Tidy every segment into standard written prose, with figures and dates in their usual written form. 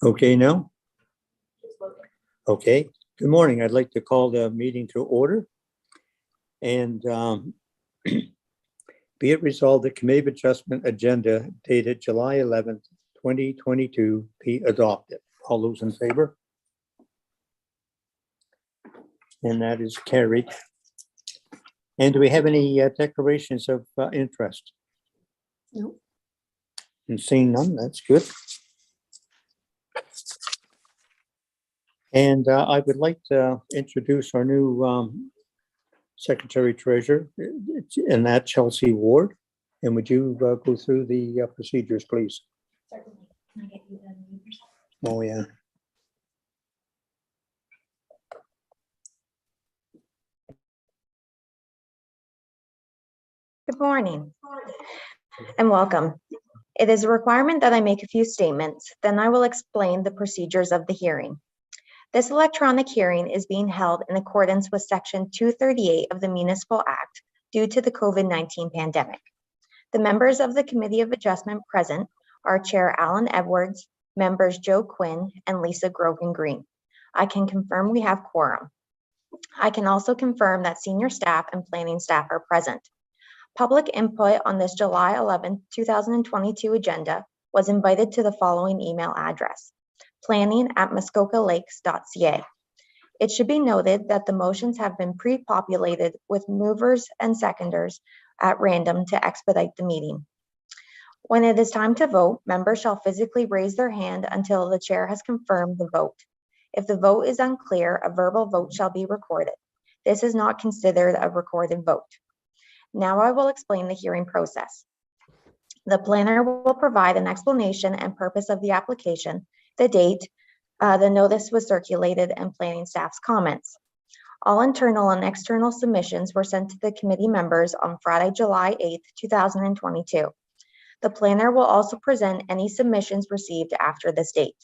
Okay, now? Okay, good morning. I'd like to call the meeting to order. And be it resolved, the Committee of Adjustment agenda dated July 11th, 2022 be adopted. All those in favor? And that is carried. And do we have any declarations of interest? No. And seeing none, that's good. And I would like to introduce our new Secretary Treasurer, and that's Chelsea Ward. And would you go through the procedures, please? Certainly. Can I get you the name yourself? Oh, yeah. Good morning and welcome. It is a requirement that I make a few statements, then I will explain the procedures of the hearing. This electronic hearing is being held in accordance with Section 238 of the Municipal Act due to the COVID-19 pandemic. The members of the Committee of Adjustment present are Chair Alan Edwards, members Joe Quinn, and Lisa Grogan Green. I can confirm we have quorum. I can also confirm that senior staff and planning staff are present. Public input on this July 11, 2022 agenda was invited to the following email address: planning@muskokalakes.ca. It should be noted that the motions have been pre-populated with movers and seconders at random to expedite the meeting. When it is time to vote, members shall physically raise their hand until the chair has confirmed the vote. If the vote is unclear, a verbal vote shall be recorded. This is not considered a recorded vote. Now I will explain the hearing process. The planner will provide an explanation and purpose of the application, the date, the notice was circulated, and planning staff's comments. All internal and external submissions were sent to the committee members on Friday, July 8th, 2022. The planner will also present any submissions received after this date.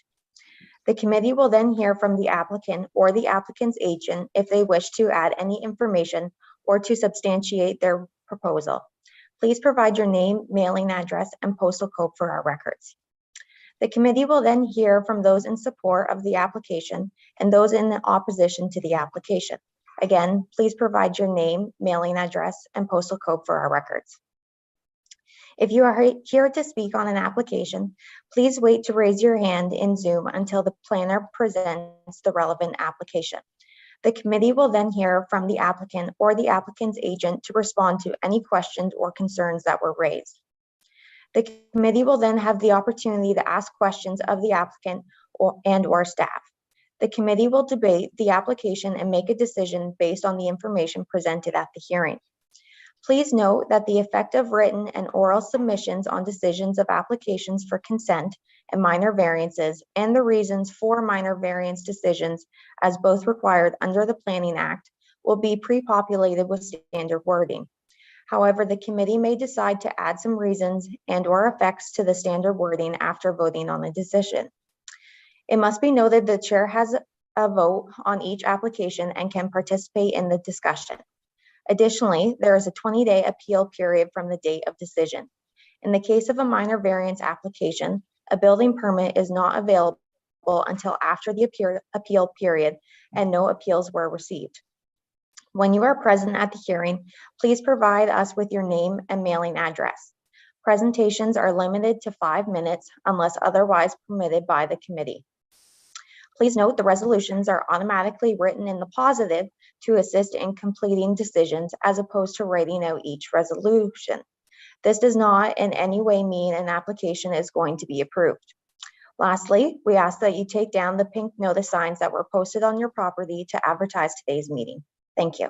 The committee will then hear from the applicant or the applicant's agent if they wish to add any information or to substantiate their proposal. Please provide your name, mailing address, and postal code for our records. The committee will then hear from those in support of the application and those in opposition to the application. Again, please provide your name, mailing address, and postal code for our records. If you are here to speak on an application, please wait to raise your hand in Zoom until the planner presents the relevant application. The committee will then hear from the applicant or the applicant's agent to respond to any questions or concerns that were raised. The committee will then have the opportunity to ask questions of the applicant or staff. The committee will debate the application and make a decision based on the information presented at the hearing. Please note that the effect of written and oral submissions on decisions of applications for consent and minor variances and the reasons for minor variance decisions, as both required under the Planning Act, will be pre-populated with standard wording. However, the committee may decide to add some reasons and/or effects to the standard wording after voting on the decision. It must be noted the chair has a vote on each application and can participate in the discussion. Additionally, there is a 20-day appeal period from the date of decision. In the case of a minor variance application, a building permit is not available until after the appeal period and no appeals were received. When you are present at the hearing, please provide us with your name and mailing address. Presentations are limited to 5 minutes unless otherwise permitted by the committee. Please note the resolutions are automatically written in the positive to assist in completing decisions as opposed to writing out each resolution. This does not in any way mean an application is going to be approved. Lastly, we ask that you take down the pink notice signs that were posted on your property to advertise today's meeting. Thank you.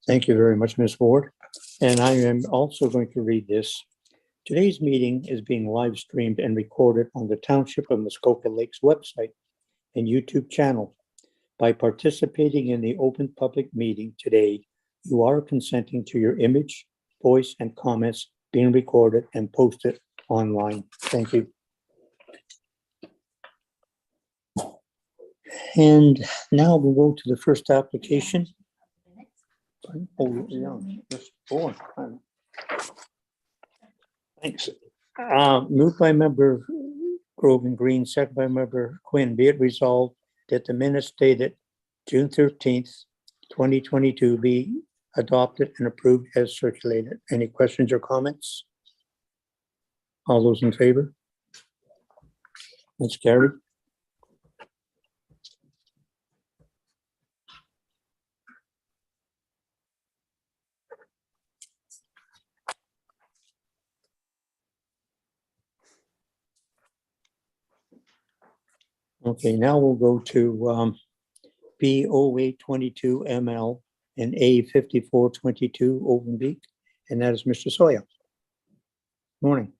Thank you very much, Ms. Ward. And I am also going to read this. Today's meeting is being live streamed and recorded on the Township of Muskoka Lakes website and YouTube channel. By participating in the open public meeting today, you are consenting to your image, voice, and comments being recorded and posted online. Thank you. And now we'll go to the first application. Oh, yeah. Four. Thanks. Moved by member Grogan Green, second by member Quinn. Be it resolved that the minutes dated June 13th, 2022 be adopted and approved as circulated. Any questions or comments? All those in favor? That's carried. Okay, now we'll go to B0822 ML and A5422 Overbeek, and that is Mr. Sawyer. Morning.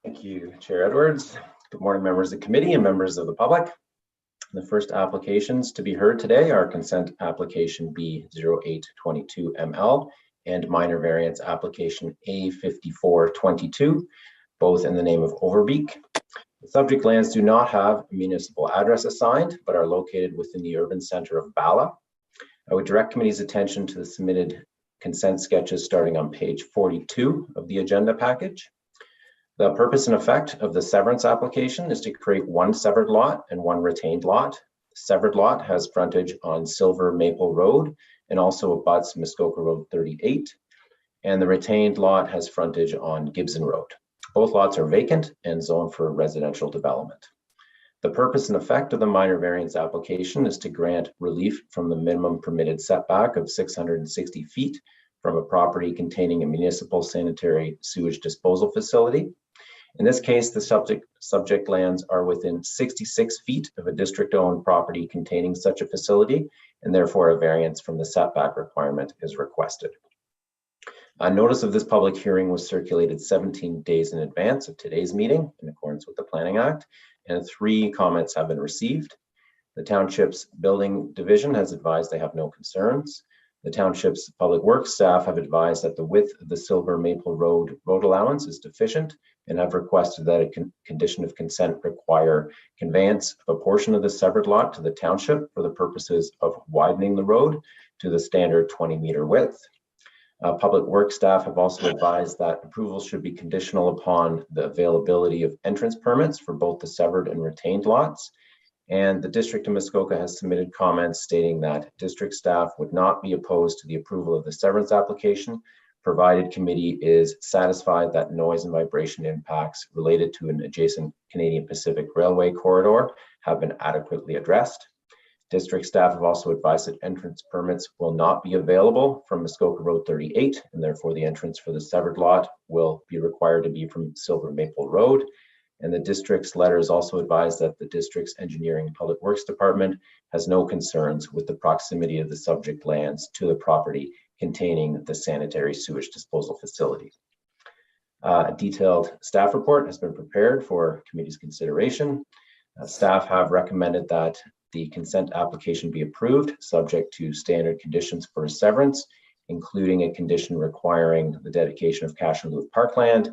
Thank you, Chair Edwards. Good morning, members of the committee and members of the public. The first applications to be heard today are consent application B0822 ML and minor variance application A5422, both in the name of Overbeek. The subject lands do not have a municipal address assigned, but are located within the urban center of Bala. I would direct committee's attention to the submitted consent sketches starting on page 42 of the agenda package. The purpose and effect of the severance application is to create one severed lot and one retained lot. The severed lot has frontage on Silver Maple Road and also abuts Muskoka Road 38, and the retained lot has frontage on Gibson Road. Both lots are vacant and zoned for residential development. The purpose and effect of the minor variance application is to grant relief from the minimum permitted setback of 660 feet from a property containing a municipal sanitary sewage disposal facility. In this case, the subject lands are within 66 feet of a district-owned property containing such a facility, and therefore a variance from the setback requirement is requested. A notice of this public hearing was circulated 17 days in advance of today's meeting in accordance with the Planning Act, and 3 comments have been received. The Township's Building Division has advised they have no concerns. The Township's Public Works staff have advised that the width of the Silver Maple Road road allowance is deficient and have requested that a condition of consent require conveyance of a portion of the severed lot to the Township for the purposes of widening the road to the standard 20-meter width. Public Works staff have also advised that approval should be conditional upon the availability of entrance permits for both the severed and retained lots. And the District of Muskoka has submitted comments stating that district staff would not be opposed to the approval of the severance application, provided committee is satisfied that noise and vibration impacts related to an adjacent Canadian Pacific Railway corridor have been adequately addressed. District staff have also advised that entrance permits will not be available from Muskoka Road 38, and therefore the entrance for the severed lot will be required to be from Silver Maple Road. And the district's letter is also advised that the district's engineering and public works department has no concerns with the proximity of the subject lands to the property containing the sanitary sewage disposal facility. A detailed staff report has been prepared for committee's consideration. Staff have recommended that the consent application be approved, subject to standard conditions for severance, including a condition requiring the dedication of cash in lieu of parkland,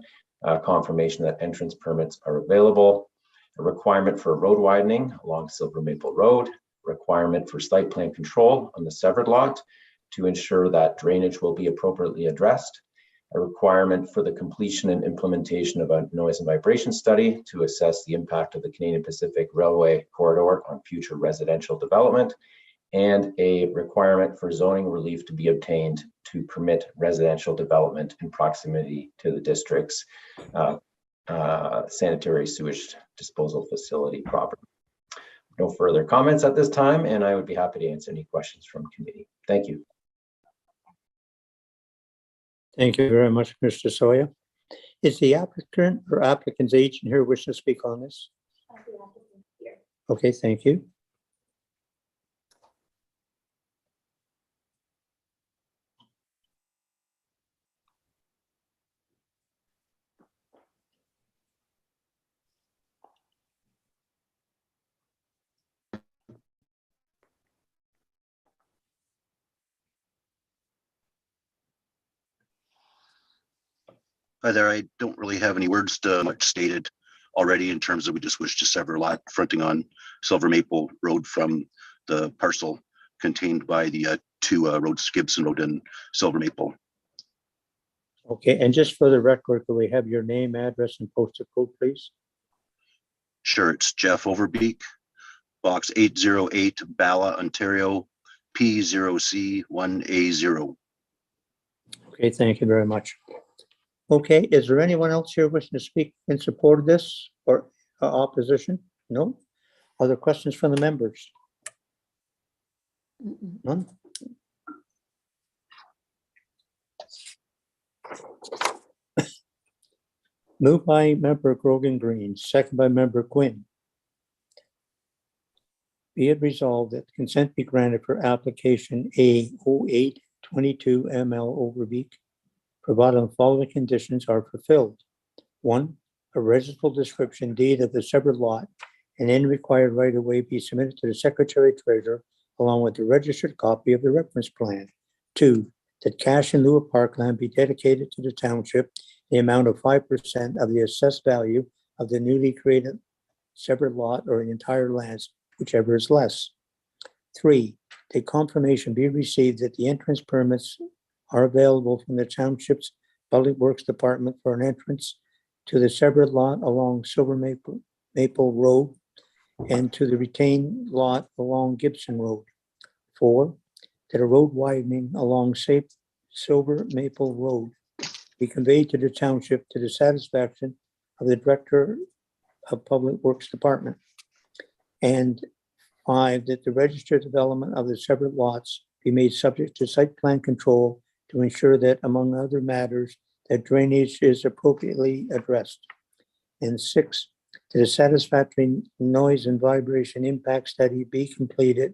confirmation that entrance permits are available, a requirement for road widening along Silver Maple Road, requirement for site plan control on the severed lot to ensure that drainage will be appropriately addressed, a requirement for the completion and implementation of a noise and vibration study to assess the impact of the Canadian Pacific Railway corridor on future residential development, and a requirement for zoning relief to be obtained to permit residential development in proximity to the district's sanitary sewage disposal facility property. No further comments at this time, and I would be happy to answer any questions from committee. Thank you. Thank you very much, Mr. Sawyer. Is the applicant or applicant's agent here wishing to speak on this? Okay, thank you. Hi there. I don't really have any words to much stated already in terms of we just wish to sever lot fronting on Silver Maple Road from the parcel contained by the 2 roads, Gibson Road and Silver Maple. Okay, and just for the record, could we have your name, address, and postal code, please? Sure, it's Jeff Overbeek, box 808, Bala, Ontario, P0C1A0. Okay, thank you very much. Okay, is there anyone else here wishing to speak in support of this or opposition? No? Other questions from the members? None? Moved by member Grogan Green, second by member Quinn. Be it resolved that consent be granted for application A0822 ML Overbeek, provided the following conditions are fulfilled. 1, a registral description deed of the severed lot and any required right-of-way be submitted to the Secretary Treasurer along with the registered copy of the reference plan. 2, that cash in lieu of parkland be dedicated to the township in the amount of 5% of the assessed value of the newly created severed lot or the entire lands, whichever is less. 3, that confirmation be received that the entrance permits are available from the township's Public Works Department for an entrance to the severed lot along Silver Maple Road and to the retained lot along Gibson Road. 4, that a road widening along Silver Maple Road be conveyed to the township to the satisfaction of the Director of Public Works Department. And 5, that the registered development of the separate lots be made subject to site plan control to ensure that, among other matters, that drainage is appropriately addressed. And 6, that a satisfactory noise and vibration impact study be completed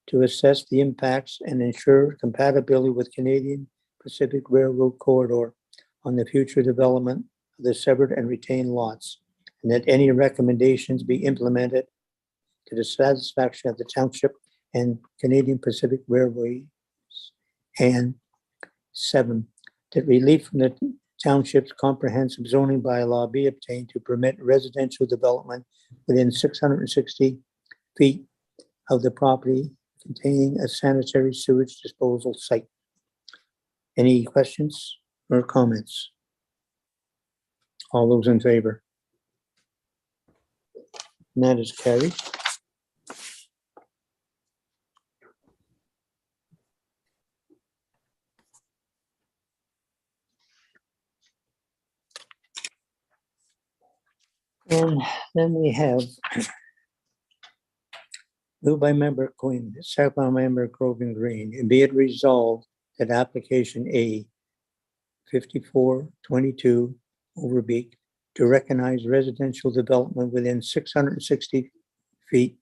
to assess the impacts and ensure compatibility with Canadian Pacific Railroad corridor on the future development of the severed and retained lots, and that any recommendations be implemented to the satisfaction of the township and Canadian Pacific Railways. And 7, that relief from the township's comprehensive zoning bylaw be obtained to permit residential development within 660 feet of the property containing a sanitary sewage disposal site. Any questions or comments? All those in favor? And that is carried. And then we have moved by member Quinn, second by member Grogan Green, and be it resolved that application A 5422 Overbeek to recognize residential development within 660 feet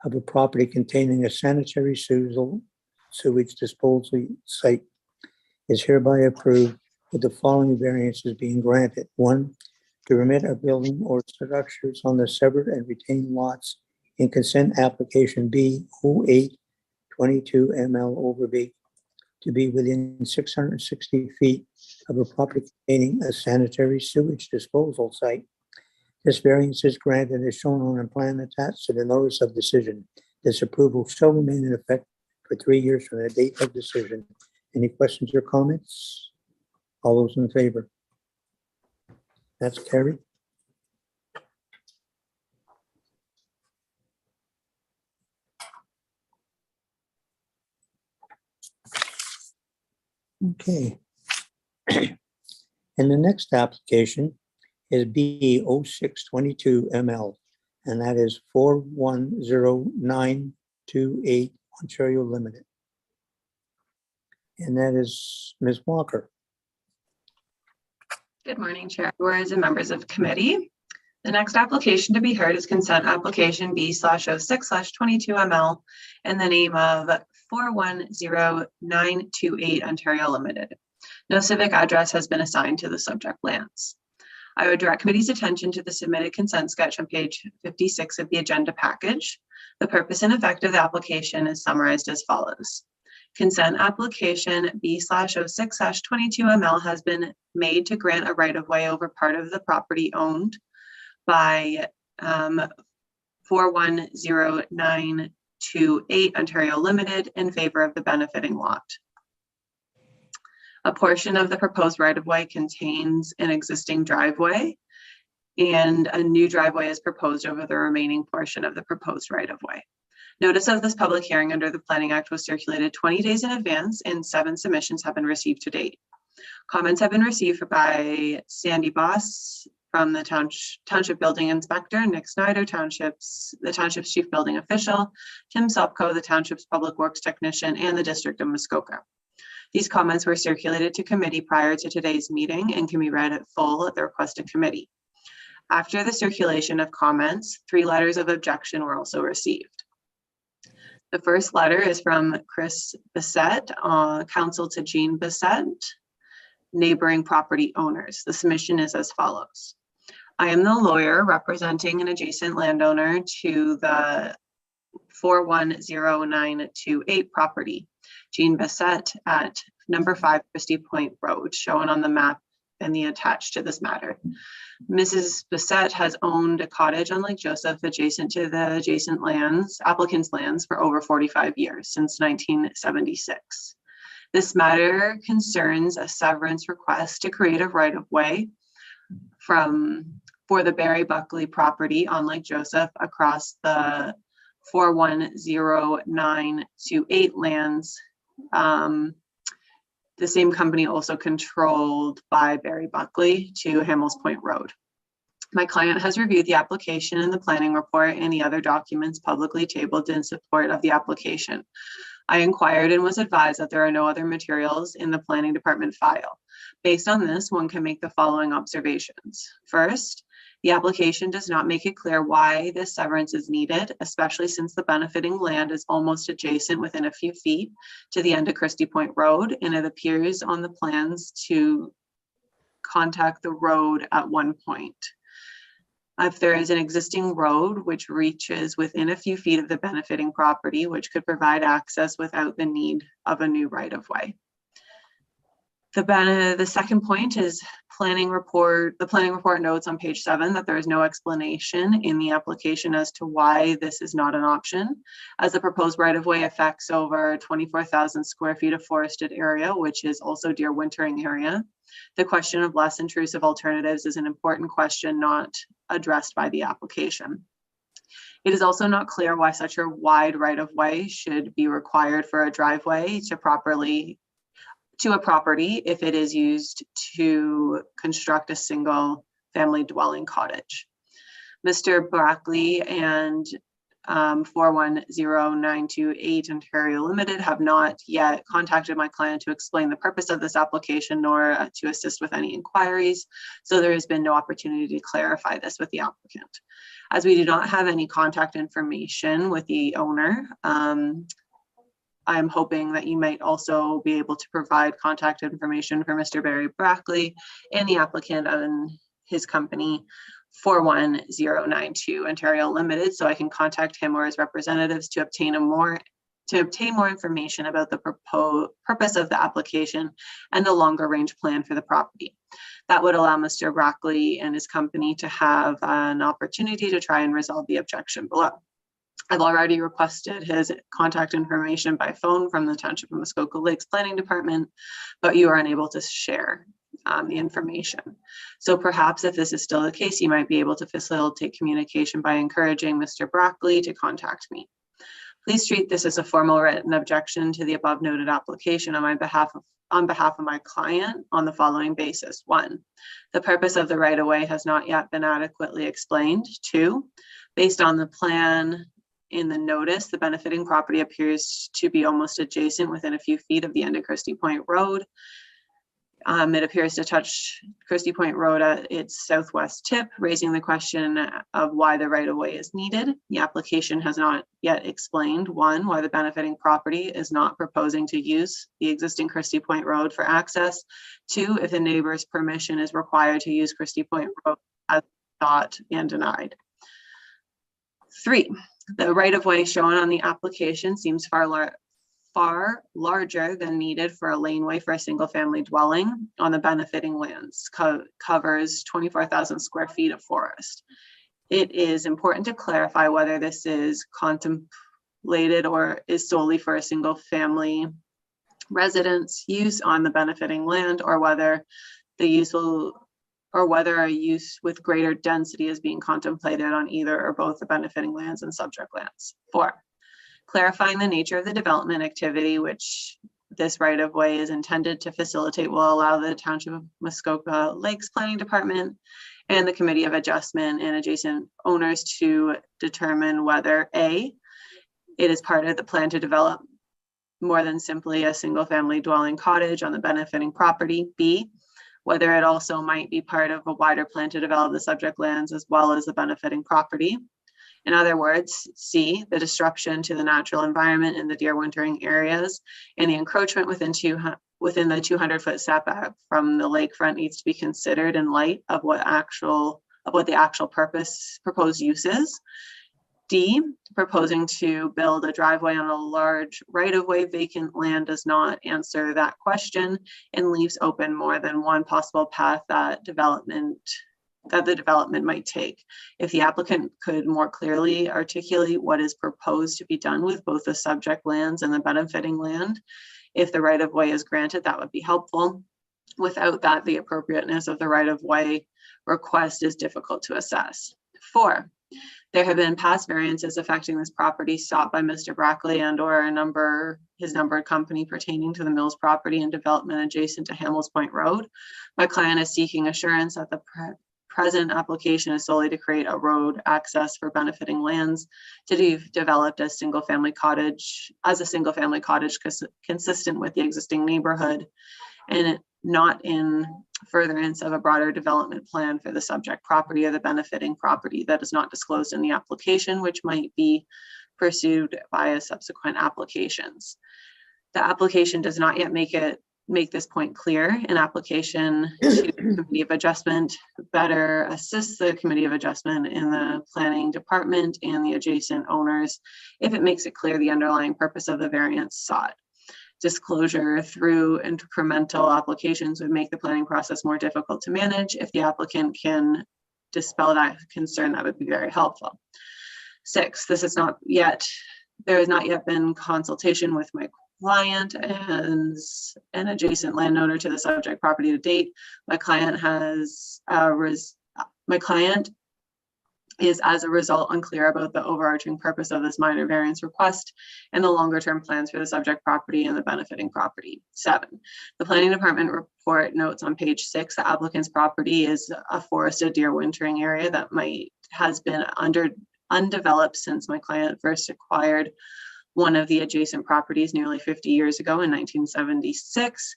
of a property containing a sanitary sewage disposal site is hereby approved with the following variances being granted. 1, to permit a building or structures on the severed and retained lots in consent application B 0822 ML Overbeek to be within 660 feet of a property containing a sanitary sewage disposal site. This variance is granted as shown on a plan attached to the notice of decision. This approval shall remain in effect for 3 years from the date of decision. Any questions or comments? All those in favor? That's carried. Okay. And the next application is B 0622 ML, and that is 410928 Ontario Limited. And that is Ms. Walker. Good morning, Chair, Edwards, and members of committee. The next application to be heard is consent application B/06/22 ML in the name of 410928 Ontario Limited. No civic address has been assigned to the subject lands. I would direct committee's attention to the submitted consent sketch on page 56 of the agenda package. The purpose and effect of the application is summarized as follows. Consent application B/06/22 ML has been made to grant a right-of-way over part of the property owned by 410928 Ontario Limited in favor of the benefiting lot. A portion of the proposed right-of-way contains an existing driveway, and a new driveway is proposed over the remaining portion of the proposed right-of-way. Notice of this public hearing under the Planning Act was circulated 20 days in advance, and 7 submissions have been received to date. Comments have been received by Sandy Boss from the Township Building Inspector, Nick Snyder, the Township's Chief Building Official, Tim Sopko, the Township's Public Works Technician, and the District of Muskoka. These comments were circulated to committee prior to today's meeting and can be read at full at the request of committee. After the circulation of comments, 3 letters of objection were also received. The first letter is from Chris Bissett, counsel to Jean Bissett, neighboring property owners. The submission is as follows. I am the lawyer representing an adjacent landowner to the 410928 property, Jean Bissett at number 5 Christie Point Road, shown on the map and the attached to this matter. Mrs. Bissett has owned a cottage on Lake Joseph adjacent to the adjacent applicant's lands for over 45 years, since 1976. This matter concerns a severance request to create a right-of-way for the Barry Buckley property on Lake Joseph across the 410928 lands. The same company also controlled by Barry Buckley to Hamill's Point Road. My client has reviewed the application and the planning report and the other documents publicly tabled in support of the application. I inquired and was advised that there are no other materials in the planning department file. Based on this, one can make the following observations. First, the application does not make it clear why this severance is needed, especially since the benefiting land is almost adjacent within a few feet to the end of Christie Point Road, and it appears on the plans to contact the road at one point. If there is an existing road which reaches within a few feet of the benefiting property, which could provide access without the need of a new right-of-way. The second point is the planning report notes on page 7 that there is no explanation in the application as to why this is not an option, as the proposed right-of-way affects over 24,000 square feet of forested area, which is also deer wintering area. The question of less intrusive alternatives is an important question not addressed by the application. It is also not clear why such a wide right-of-way should be required for a driveway to a property if it is used to construct a single family dwelling cottage. Mr. Brackley and 410928 Ontario Limited have not yet contacted my client to explain the purpose of this application nor to assist with any inquiries. So there has been no opportunity to clarify this with the applicant. As we do not have any contact information with the owner, I'm hoping that you might also be able to provide contact information for Mr. Barry Brackley and the applicant and his company 41092 Ontario Limited, so I can contact him or his representatives to obtain more information about the purpose of the application and the longer range plan for the property. That would allow Mr. Brackley and his company to have an opportunity to try and resolve the objection below. I've already requested his contact information by phone from the Township of Muskoka Lakes Planning Department, but you are unable to share the information. So perhaps if this is still the case, you might be able to facilitate communication by encouraging Mr. Brackley to contact me. Please treat this as a formal written objection to the above noted application on behalf of my client on the following basis. 1, the purpose of the right-of-way has not yet been adequately explained. 2, based on the plan in the notice, the benefiting property appears to be almost adjacent within a few feet of the end of Christie Point Road. It appears to touch Christie Point Road at its southwest tip, raising the question of why the right-of-way is needed. The application has not yet explained, 1, why the benefiting property is not proposing to use the existing Christie Point Road for access. 2, if the neighbor's permission is required to use Christie Point Road as sought and denied. 3, the right-of-way shown on the application seems far larger than needed for a laneway for a single-family dwelling on the benefiting lands. Covers 24,000 square feet of forest. It is important to clarify whether this is contemplated or is solely for a single-family residents' use on the benefiting land, or whether a use with greater density is being contemplated on either or both the benefiting lands and subject lands. 4, clarifying the nature of the development activity which this right-of-way is intended to facilitate will allow the Township of Muskoka Lakes Planning Department and the Committee of Adjustment and adjacent owners to determine whether A, it is part of the plan to develop more than simply a single-family dwelling cottage on the benefiting property. B, whether it also might be part of a wider plan to develop the subject lands as well as the benefiting property. In other words, C, the disruption to the natural environment in the deer wintering areas and the encroachment within the 200-foot setback from the lakefront needs to be considered in light of what the actual proposed use is. D, proposing to build a driveway on a large right-of-way vacant land does not answer that question and leaves open more than one possible path that the development might take. If the applicant could more clearly articulate what is proposed to be done with both the subject lands and the benefiting land, if the right-of-way is granted, that would be helpful. Without that, the appropriateness of the right-of-way request is difficult to assess. 4, there have been past variances affecting this property sought by Mr. Brackley and or his numbered company pertaining to the Mills property and development adjacent to Hamill's Point Road. My client is seeking assurance that the present application is solely to create a road access for benefiting lands to be developed as a single-family cottage consistent with the existing neighborhood, and not in furtherance of a broader development plan for the subject property or the benefiting property that is not disclosed in the application, which might be pursued via subsequent applications. The application does not yet make this point clear. An application to the Committee of Adjustment better assists the Committee of Adjustment in the planning department and the adjacent owners if it makes it clear the underlying purpose of the variance sought. Disclosure through incremental applications would make the planning process more difficult to manage. If the applicant can dispel that concern, that would be very helpful. 6, there has not yet been consultation with my client and an adjacent landowner to the subject property to date. My client is as a result unclear about the overarching purpose of this minor variance request and the longer term plans for the subject property and the benefiting property. 7, the planning department report notes on page 6 the applicant's property is a forested deer wintering area that has been undeveloped since my client first acquired one of the adjacent properties nearly 50 years ago in 1976.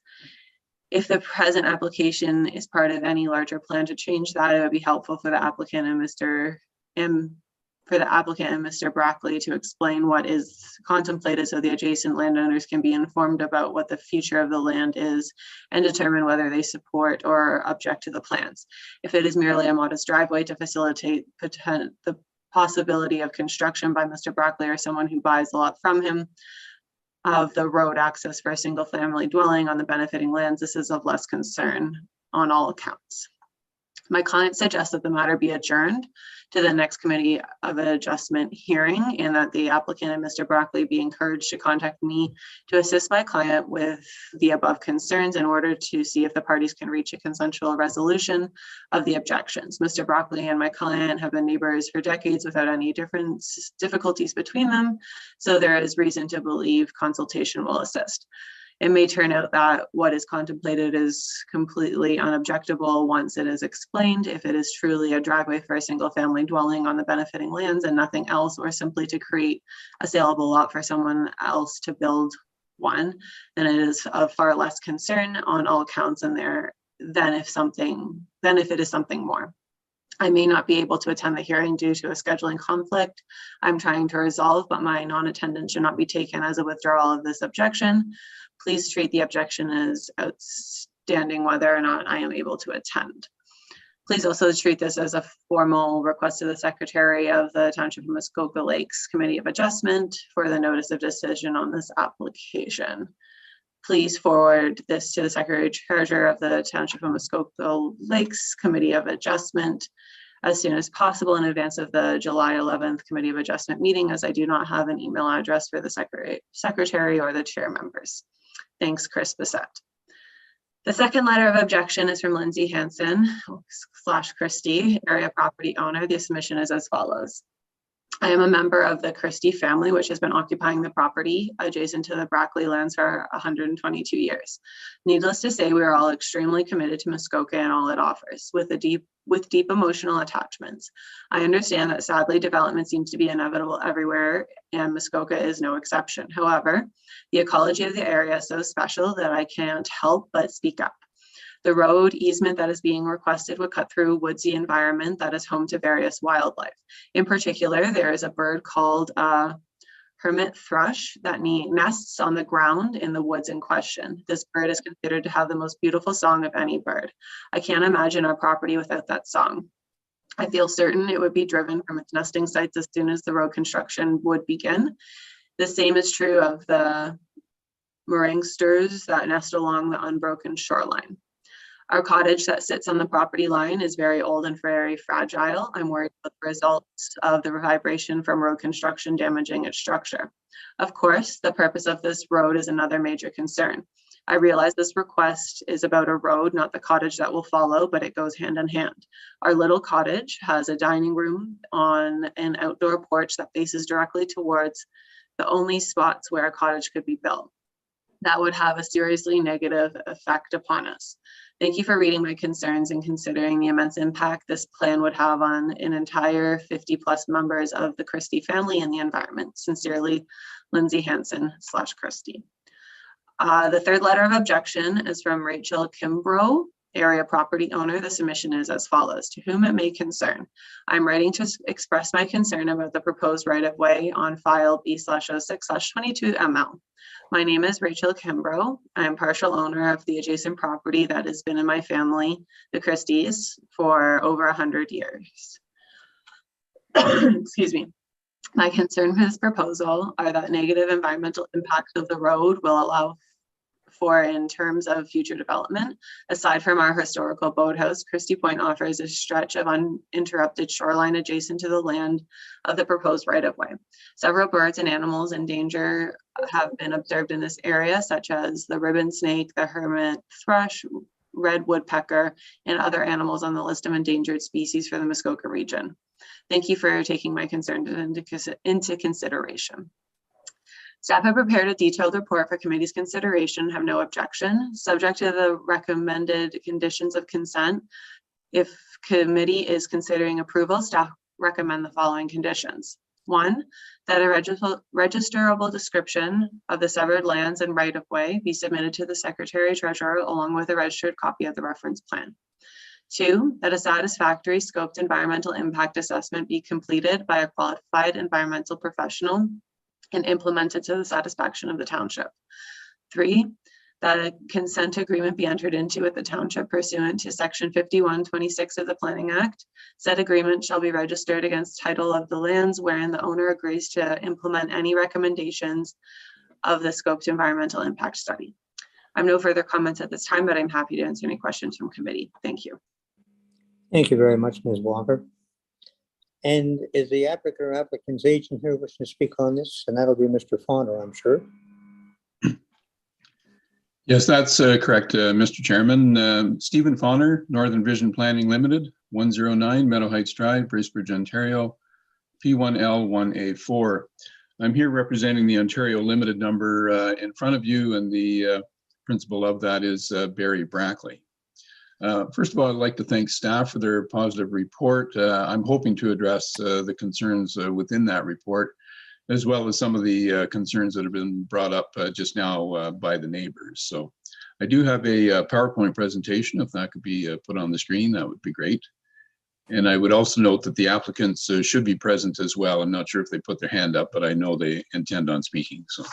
If the present application is part of any larger plan to change that, it would be helpful for the applicant and Mr. Brackley to explain what is contemplated so the adjacent landowners can be informed about what the future of the land is and determine whether they support or object to the plans. If it is merely a modest driveway to facilitate the possibility of construction by Mr. Brackley or someone who buys the lot from him of the road access for a single family dwelling on the benefiting lands, this is of less concern on all accounts. My client suggests that the matter be adjourned to the next Committee of Adjustment hearing and that the applicant and Mr. Brackley be encouraged to contact me to assist my client with the above concerns in order to see if the parties can reach a consensual resolution of the objections. Mr. Brackley and my client have been neighbors for decades without any difficulties between them, so there is reason to believe consultation will assist. It may turn out that what is contemplated is completely unobjectable once it is explained. If it is truly a driveway for a single family dwelling on the benefiting lands and nothing else, or simply to create a saleable lot for someone else to build one, then it is of far less concern on all accounts than if it is something more. I may not be able to attend the hearing due to a scheduling conflict I'm trying to resolve, but my non-attendance should not be taken as a withdrawal of this objection. Please treat the objection as outstanding whether or not I am able to attend. Please also treat this as a formal request to the Secretary of the Township of Muskoka Lakes Committee of Adjustment for the notice of decision on this application. Please forward this to the Secretary Treasurer of the Township of Muskoka Lakes Committee of Adjustment as soon as possible in advance of the July 11th Committee of Adjustment meeting, as I do not have an email address for the Secretary or the chair members. Thanks, Chris Bissett. The second letter of objection is from Lindsay Hansen / Christie, area property owner. The submission is as follows. I am a member of the Christie family, which has been occupying the property adjacent to the Brackley lands for 122 years. Needless to say, we are all extremely committed to Muskoka and all it offers, with deep emotional attachments. I understand that sadly development seems to be inevitable everywhere, and Muskoka is no exception. However, the ecology of the area is so special that I can't help but speak up. The road easement that is being requested would cut through woodsy environment that is home to various wildlife. In particular, there is a bird called hermit thrush that nests on the ground in the woods in question. This bird is considered to have the most beautiful song of any bird. I can't imagine our property without that song. I feel certain it would be driven from its nesting sites as soon as the road construction would begin. The same is true of the moringsters that nest along the unbroken shoreline. Our cottage that sits on the property line is very old and very fragile. I'm worried about the results of the vibration from road construction damaging its structure. Of course, the purpose of this road is another major concern. I realize this request is about a road, not the cottage that will follow, but it goes hand in hand. Our little cottage has a dining room on an outdoor porch that faces directly towards the only spots where a cottage could be built. That would have a seriously negative effect upon us. Thank you for reading my concerns and considering the immense impact this plan would have on an entire 50+ members of the Christie family and the environment. Sincerely, Lindsay Hansen / Christie. The third letter of objection is from Rachel Kimbrough, area property owner. The submission is as follows. To whom it may concern, I'm writing to express my concern about the proposed right-of-way on file B/06/22ML. My name is Rachel Kimbrough. I am partial owner of the adjacent property that has been in my family, the Christies, for over 100 years. Excuse me. My concern for this proposal are that negative environmental impacts of the road will allow for in terms of future development. Aside from our historical boathouse, Christie Point offers a stretch of uninterrupted shoreline adjacent to the land of the proposed right-of-way. Several birds and animals in danger have been observed in this area, such as the ribbon snake, the hermit thrush, red woodpecker, and other animals on the list of endangered species for the Muskoka region. Thank you for taking my concerns into consideration. Staff have prepared a detailed report for committee's consideration, have no objection. Subject to the recommended conditions of consent, if committee is considering approval, staff recommend the following conditions. 1, that a registerable description of the severed lands and right-of-way be submitted to the Secretary Treasurer along with a registered copy of the reference plan. 2, that a satisfactory scoped environmental impact assessment be completed by a qualified environmental professional and implemented to the satisfaction of the township. 3, that a consent agreement be entered into with the township pursuant to section 5126 of the Planning Act. Said agreement shall be registered against title of the lands wherein the owner agrees to implement any recommendations of the scoped environmental impact study. I have no further comments at this time, but I'm happy to answer any questions from committee. Thank you. Thank you very much, Ms. Walker. And is the applicant or applicant's agent here wishing to speak on this? And that'll be Mr. Fauner, I'm sure. Yes, that's correct, Mr. Chairman. Stephen Fauner, Northern Vision Planning Limited, 109 Meadow Heights Drive, Bracebridge, Ontario, P1L1A4. I'm here representing the Ontario Limited number in front of you, and the principal of that is Barry Brackley. First of all, I'd like to thank staff for their positive report. I'm hoping to address the concerns within that report, as well as some of the concerns that have been brought up just now by the neighbors. So I do have a PowerPoint presentation. If that could be put on the screen, that would be great. And I would also note that the applicants should be present as well. I'm not sure if they put their hand up, but I know they intend on speaking. So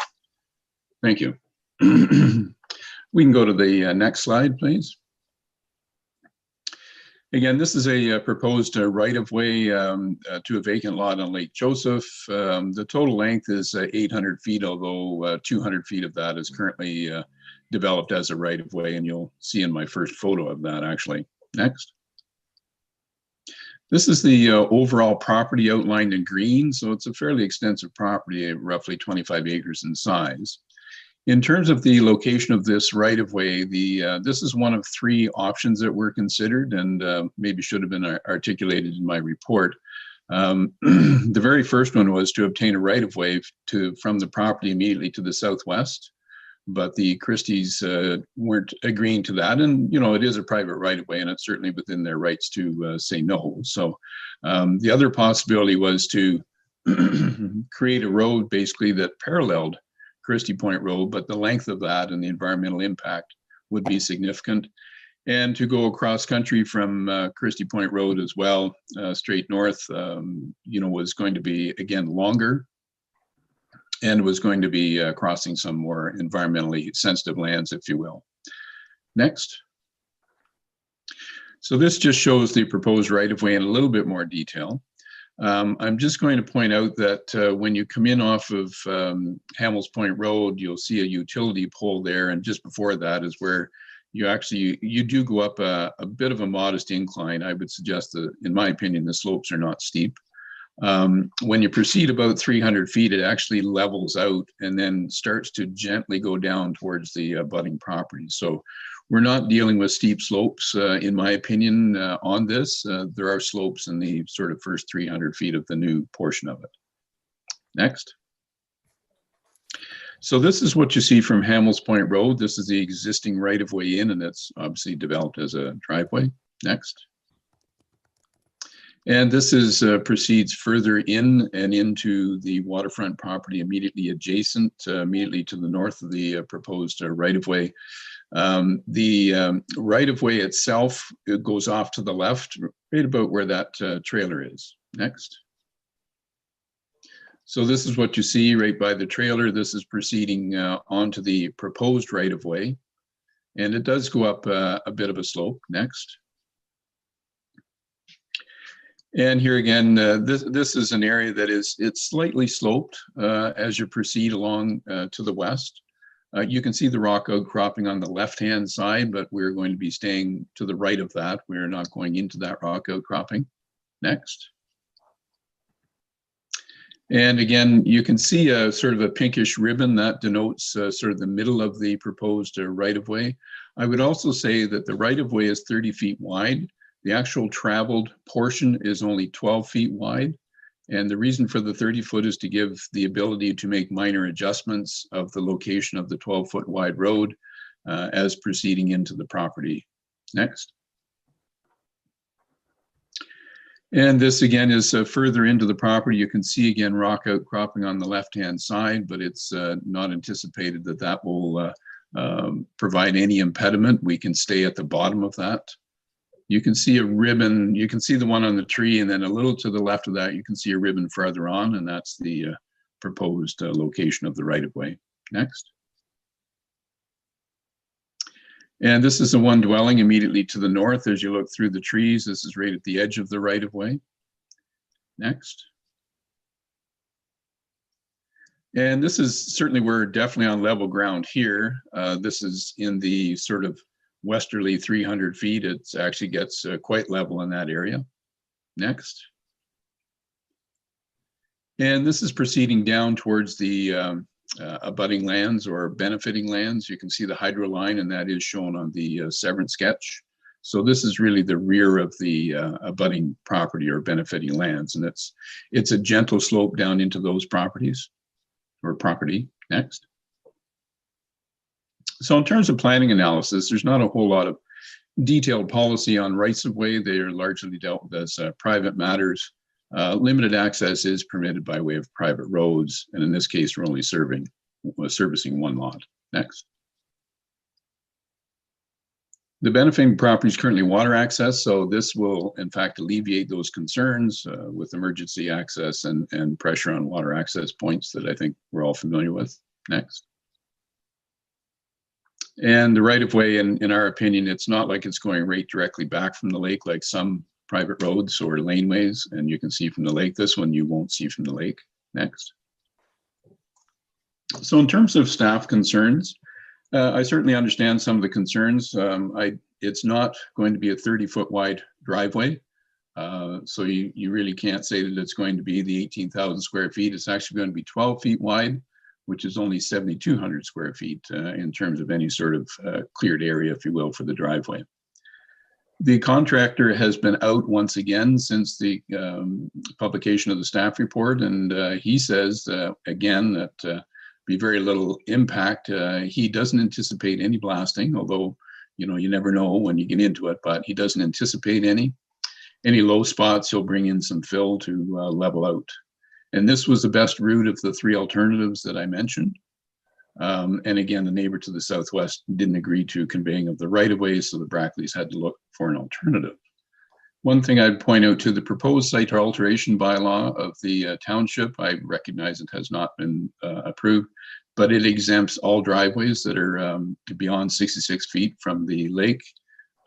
thank you. We can go to the next slide, please. Again, this is a proposed right-of-way to a vacant lot on Lake Joseph. The total length is 800 feet, although 200 feet of that is currently developed as a right-of-way, and you'll see in my first photo of that, actually. Next. This is the overall property outlined in green, so it's a fairly extensive property, roughly 25 acres in size. In terms of the location of this right-of-way, this is one of 3 options that were considered, and maybe should have been articulated in my report. The very first one was to obtain a right-of-way from the property immediately to the southwest, but the Christies weren't agreeing to that. And, you know, it is a private right-of-way, and it's certainly within their rights to say no. So the other possibility was to create a road basically that paralleled Christie Point Road, but the length of that and the environmental impact would be significant. And to go across country from Christie Point Road as well, straight north, you know, was going to be, again, longer, and was going to be crossing some more environmentally sensitive lands, if you will. Next. So this just shows the proposed right-of-way in a little bit more detail. I'm just going to point out that when you come in off of Hamill's Point Road, you'll see a utility pole there, and just before that is where you do go up a bit of a modest incline. I would suggest that, in my opinion, the slopes are not steep. When you proceed about 300 feet, it actually levels out and then starts to gently go down towards the abutting property. So we're not dealing with steep slopes, in my opinion, on this. There are slopes in the sort of first 300 feet of the new portion of it. Next. So this is what you see from Hamill's Point Road. This is the existing right-of-way in, and it's obviously developed as a driveway. Next. And this is proceeds further in and into the waterfront property immediately adjacent, immediately to the north of the proposed right-of-way. The right-of-way itself, it goes off to the left, right about where that trailer is. Next. So this is what you see right by the trailer. This is proceeding onto the proposed right-of-way, and it does go up a bit of a slope. Next. And here again, this is an area that it's slightly sloped as you proceed along to the west. You can see the rock outcropping on the left-hand side, but we're going to be staying to the right of that. We're not going into that rock outcropping. Next. And again, you can see a sort of a pinkish ribbon that denotes sort of the middle of the proposed right-of-way. I would also say that the right-of-way is 30 feet wide. The actual traveled portion is only 12 feet wide. And the reason for the 30-foot is to give the ability to make minor adjustments of the location of the 12-foot wide road as proceeding into the property. Next. And this again is further into the property. You can see again rock outcropping on the left-hand side, but it's not anticipated that that will provide any impediment. We can stay at the bottom of that. You can see a ribbon, you can see the one on the tree, and then a little to the left of that, you can see a ribbon farther on, and that's the proposed location of the right-of-way. Next. And this is the one dwelling immediately to the north as you look through the trees. This is right at the edge of the right-of-way. Next. And this is certainly, we're definitely on level ground here. This is in the sort of westerly 300 feet. It actually gets quite level in that area. Next. And this is proceeding down towards the abutting lands or benefiting lands. You can see the hydro line, and that is shown on the severance sketch. So this is really the rear of the abutting property or benefiting lands, and it's a gentle slope down into those properties or property. Next. So in terms of planning analysis, there's not a whole lot of detailed policy on rights of way. They are largely dealt with as private matters. Limited access is permitted by way of private roads, and in this case, we're only servicing one lot. Next. The benefiting property is currently water access, so this will in fact alleviate those concerns with emergency access and pressure on water access points that I think we're all familiar with. Next. And the right-of-way, in our opinion, it's not like it's going right directly back from the lake like some private roads or laneways, and you can see from the lake. This one you won't see from the lake. Next. So in terms of staff concerns, I certainly understand some of the concerns. It's not going to be a 30-foot wide driveway, so you really can't say that it's going to be the 18,000 square feet. It's actually going to be 12 feet wide which is only 7,200 square feet in terms of any sort of cleared area, if you will, for the driveway. The contractor has been out once again since the publication of the staff report, and he says again that be very little impact. He doesn't anticipate any blasting, although you never know when you get into it, but he doesn't anticipate any. Any low spots, he'll bring in some fill to level out. And this was the best route of the three alternatives that I mentioned. And again, the neighbor to the southwest didn't agree to conveying of the right-of-way, so the Brackleys had to look for an alternative. One thing I'd point out to the proposed site alteration bylaw of the township, I recognize it has not been approved, but it exempts all driveways that are beyond 66 feet from the lake,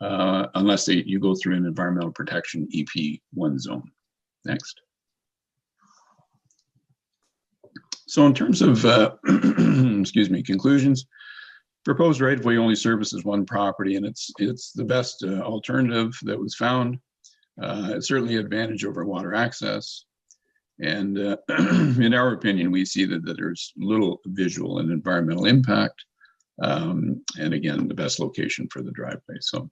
unless you go through an environmental protection EP1 zone. Next. So in terms of, excuse me, conclusions, proposed right-of-way only services one property, and it's the best alternative that was found. It's certainly an advantage over water access. And in our opinion, we see that there's little visual and environmental impact. And again, the best location for the driveway. So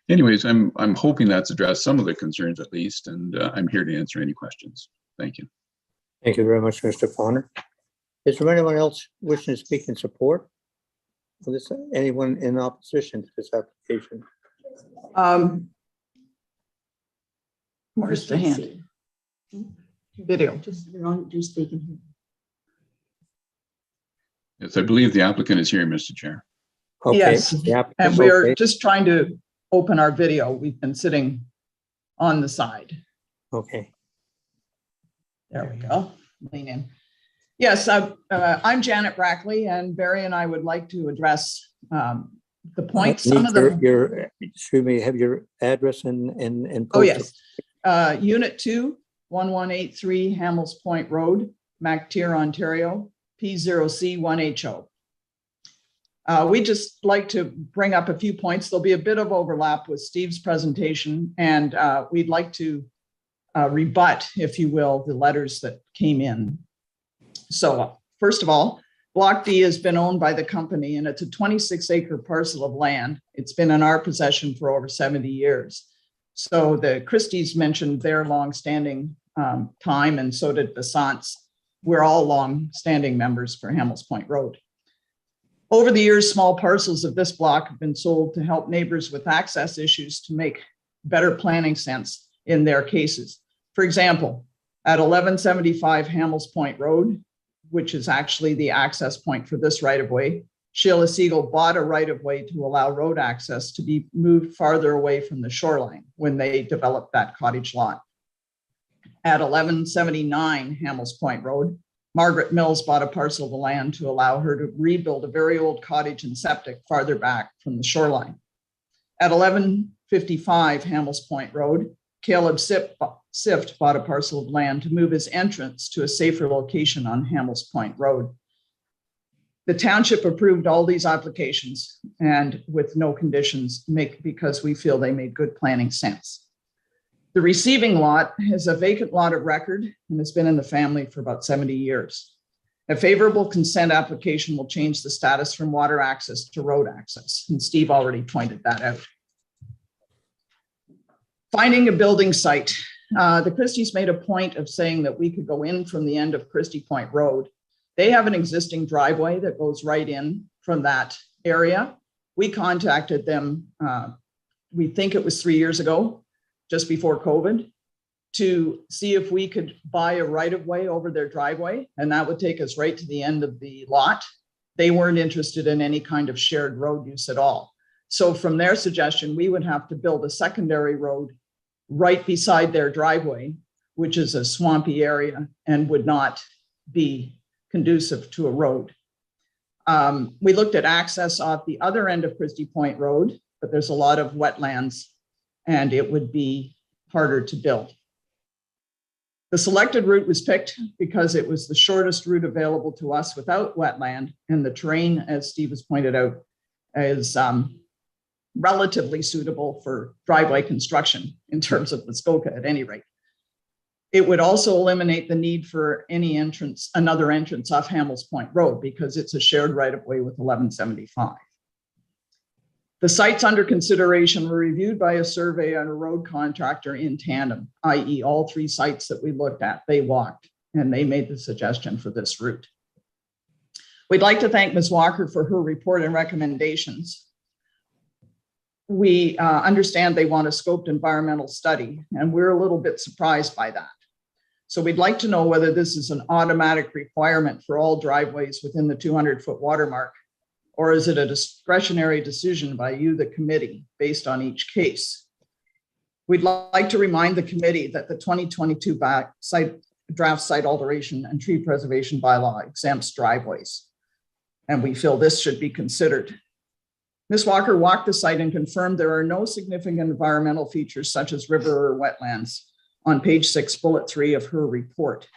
anyways, I'm hoping that's addressed some of the concerns at least, and I'm here to answer any questions. Thank you. Thank you very much, Mr. Bonner. Is there anyone else wishing to speak in support of this? Anyone in opposition to this application? Where's the hand? Video. You're speaking here. Yes, I believe the applicant is here, Mr. Chair. Okay. Yes, Yeah, and we're okay. just trying to open our video. We've been sitting on the side. Okay. There we go. Lean in. Yes, I'm Janet Brackley, and Barry and I would like to address the points. Some of them. Excuse me, have your address and Oh, yes. Unit 2, 1183 Hamill's Point Road, MacTier, Ontario, P0C1HO. We just like to bring up a few points. There'll be a bit of overlap with Steve's presentation, and we'd like to rebut, if you will, the letters that came in. So first of all, Block D has been owned by the company, and it's a 26-acre parcel of land. It's been in our possession for over 70 years. So the Christies mentioned their long-standing time, and so did Bassant's. We're all long-standing members for Hamill's Point Road. Over the years, small parcels of this block have been sold to help neighbors with access issues to make better planning sense in their cases. For example, at 1175 Hamill's Point Road, which is actually the access point for this right-of-way, Sheila Siegel bought a right-of-way to allow road access to be moved farther away from the shoreline when they developed that cottage lot. At 1179 Hamill's Point Road, Margaret Mills bought a parcel of the land to allow her to rebuild a very old cottage and septic farther back from the shoreline. At 1155 Hamill's Point Road, Caleb Sift bought a parcel of land to move his entrance to a safer location on Hamill's Point Road. The township approved all these applications and with no conditions because we feel they made good planning sense. The receiving lot is a vacant lot of record and has been in the family for about 70 years. A favorable consent application will change the status from water access to road access, and Steve already pointed that out. Finding a building site. The Christies made a point of saying that we could go in from the end of Christie Point Road. They have an existing driveway that goes right in from that area. We contacted them, we think it was 3 years ago, just before COVID, to see if we could buy a right-of-way over their driveway, and that would take us right to the end of the lot. They weren't interested in any kind of shared road use at all. So from their suggestion, we would have to build a secondary road right beside their driveway, which is a swampy area and would not be conducive to a road. We looked at access off the other end of Christie Point Road, but there's a lot of wetlands and it would be harder to build. The selected route was picked because it was the shortest route available to us without wetland, and the terrain, as Steve has pointed out, is relatively suitable for driveway construction in terms of Muskoka at any rate. It would also eliminate the need for another entrance off Hamill's Point Road because it's a shared right-of-way with 1175. The sites under consideration were reviewed by a survey and a road contractor in tandem, i.e. all 3 sites that we looked at, they walked and they made the suggestion for this route. We'd like to thank Ms. Walker for her report and recommendations. We understand they want a scoped environmental study, and we're a little bit surprised by that. So we'd like to know whether this is an automatic requirement for all driveways within the 200-foot watermark, or is it a discretionary decision by you, the committee, based on each case? We'd like to remind the committee that the 2022 draft site alteration and tree preservation bylaw exempts driveways, and we feel this should be considered. Ms. Walker walked the site and confirmed there are no significant environmental features such as river or wetlands on page 6, bullet 3 of her report.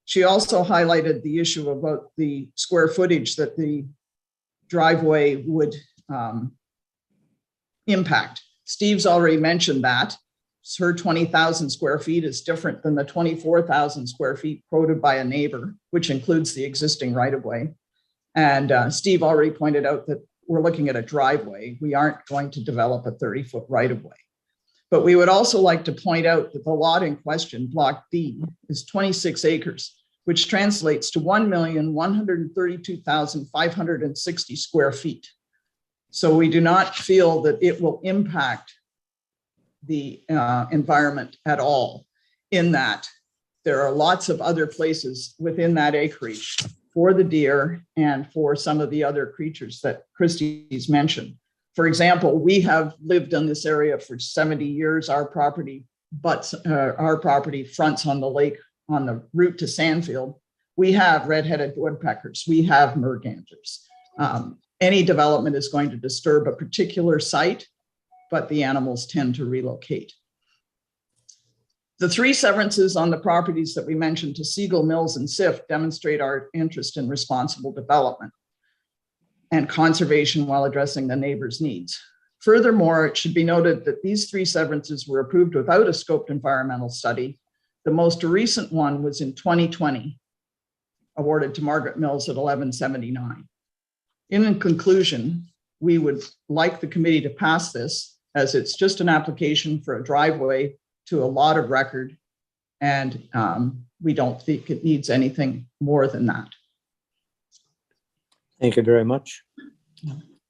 She also highlighted the issue about the square footage that the driveway would impact. Steve's already mentioned that. Her 20,000 square feet is different than the 24,000 square feet quoted by a neighbor, which includes the existing right-of-way. And Steve already pointed out that we're looking at a driveway. We aren't going to develop a 30-foot right-of-way. But we would also like to point out that the lot in question, Block B, is 26 acres, which translates to 1,132,560 square feet. So we do not feel that it will impact the environment at all, in that there are lots of other places within that acreage for the deer and for some of the other creatures that Christie's mentioned. For example, we have lived in this area for 70 years. Our property fronts on the lake on the route to Sandfield. We have red-headed woodpeckers. We have mergansers. Any development is going to disturb a particular site, but the animals tend to relocate. The 3 severances on the properties that we mentioned to Siegel, Mills, and Sift demonstrate our interest in responsible development and conservation while addressing the neighbors' needs. Furthermore, it should be noted that these 3 severances were approved without a scoped environmental study. The most recent one was in 2020, awarded to Margaret Mills at 1179. In conclusion, we would like the committee to pass this, as it's just an application for a driveway to a lot of record, and we don't think it needs anything more than that. Thank you very much.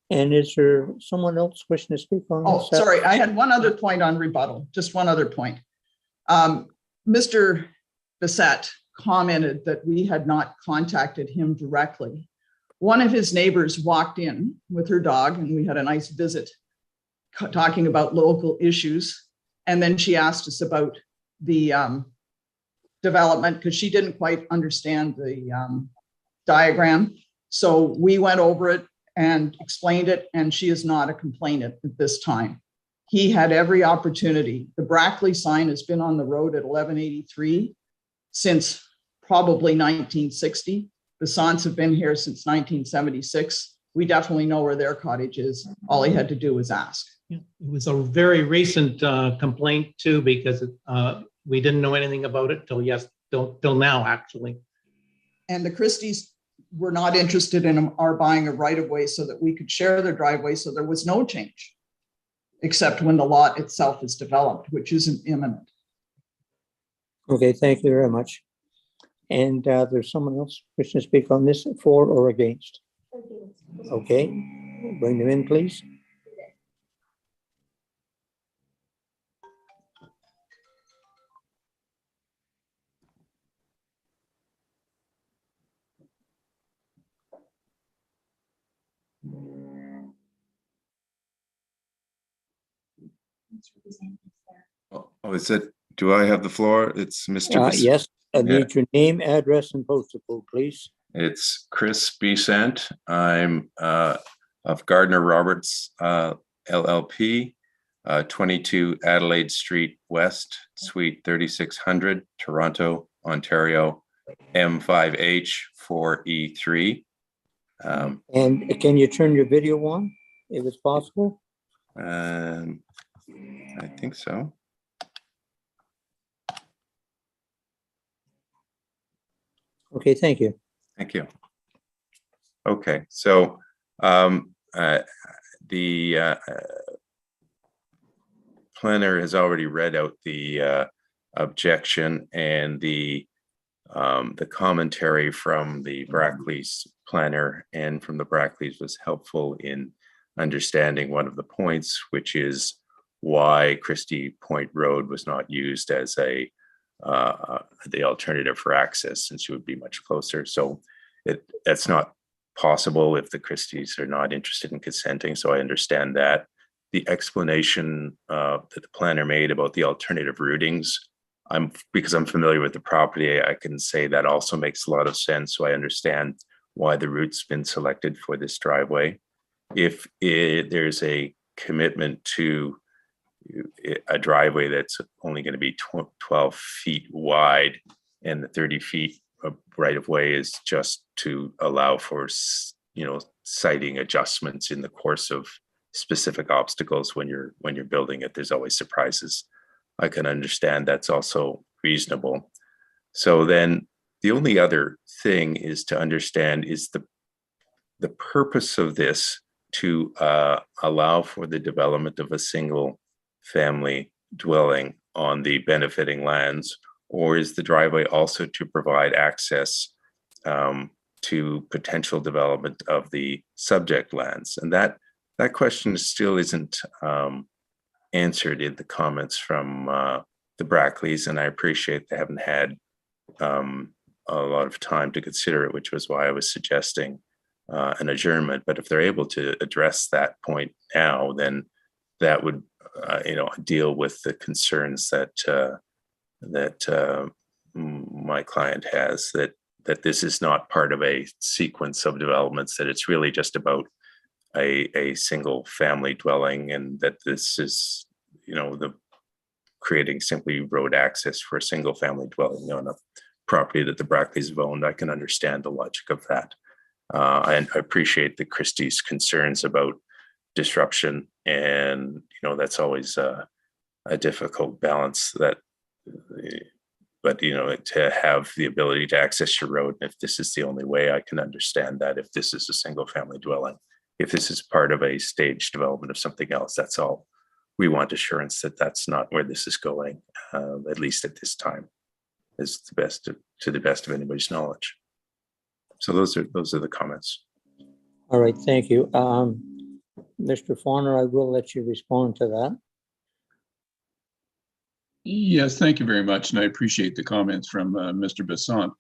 And is there someone else wishing to speak on Oh, this? sorry, I had one other point on rebuttal, just one other point. Mr. Bissett commented that we had not contacted him directly. One of his neighbors walked in with her dog, and we had a nice visit talking about local issues. And then she asked us about the development because she didn't quite understand the diagram. So we went over it and explained it, and she is not a complainant at this time. He had every opportunity. The Brackley sign has been on the road at 1183 since probably 1960. The Sons have been here since 1976. We definitely know where their cottage is. All he had to do was ask. Yeah, it was a very recent complaint too, because we didn't know anything about it till now, actually. And the Christies were not interested in our buying a right of way so that we could share their driveway. So there was no change, except when the lot itself is developed, which isn't imminent. Okay, thank you very much. And there's someone else wishing to speak on this, for or against? Okay, bring them in, please. Oh, is it, do I have the floor? It's Mr. Yes, I need your name, address, and postal code, please. It's Chris Besant. I'm of Gardner Roberts LLP, 22 Adelaide Street West, Suite 3600, Toronto, Ontario, M5H4E3. And can you turn your video on, if it's possible? I think so. Okay, thank you. Thank you. Okay, so the planner has already read out the objection, and the commentary from the Brackleys planner and from the Brackleys was helpful in understanding one of the points, which is why Christie Point Road was not used as the alternative for access, since it would be much closer. So that's not possible if the Christies are not interested in consenting. So I understand that. The explanation that the planner made about the alternative routings, because I'm familiar with the property, I can say that also makes a lot of sense. So I understand why the route's been selected for this driveway. If there's a commitment to a driveway that's only going to be 12 feet wide, and the 30 feet of right of way is just to allow for, siting adjustments in the course of specific obstacles when you're building it. There's always surprises. I can understand that's also reasonable. So then the only other thing is to understand is the purpose of this to allow for the development of a single family dwelling on the benefiting lands, or is the driveway also to provide access to potential development of the subject lands? And that question still isn't answered in the comments from the Brackleys, and I appreciate they haven't had a lot of time to consider it, which was why I was suggesting an adjournment. But if they're able to address that point now, then that would deal with the concerns that my client has, that this is not part of a sequence of developments, that it's really just about a single family dwelling, and that this is, the creating simply road access for a single family dwelling on a property that the Brackleys have owned. I can understand the logic of that. And I appreciate the Christie's concerns about disruption, and that's always a difficult balance. But to have the ability to access your road, and if this is the only way, I can understand that. If this is a single family dwelling, if this is part of a staged development of something else, that's all. We want assurance that that's not where this is going, at least at this time, is the best to the best of anybody's knowledge. So those are the comments. All right, thank you. Mr. Fawner, I will let you respond to that. Yes, thank you very much, and I appreciate the comments from Mr. Besant.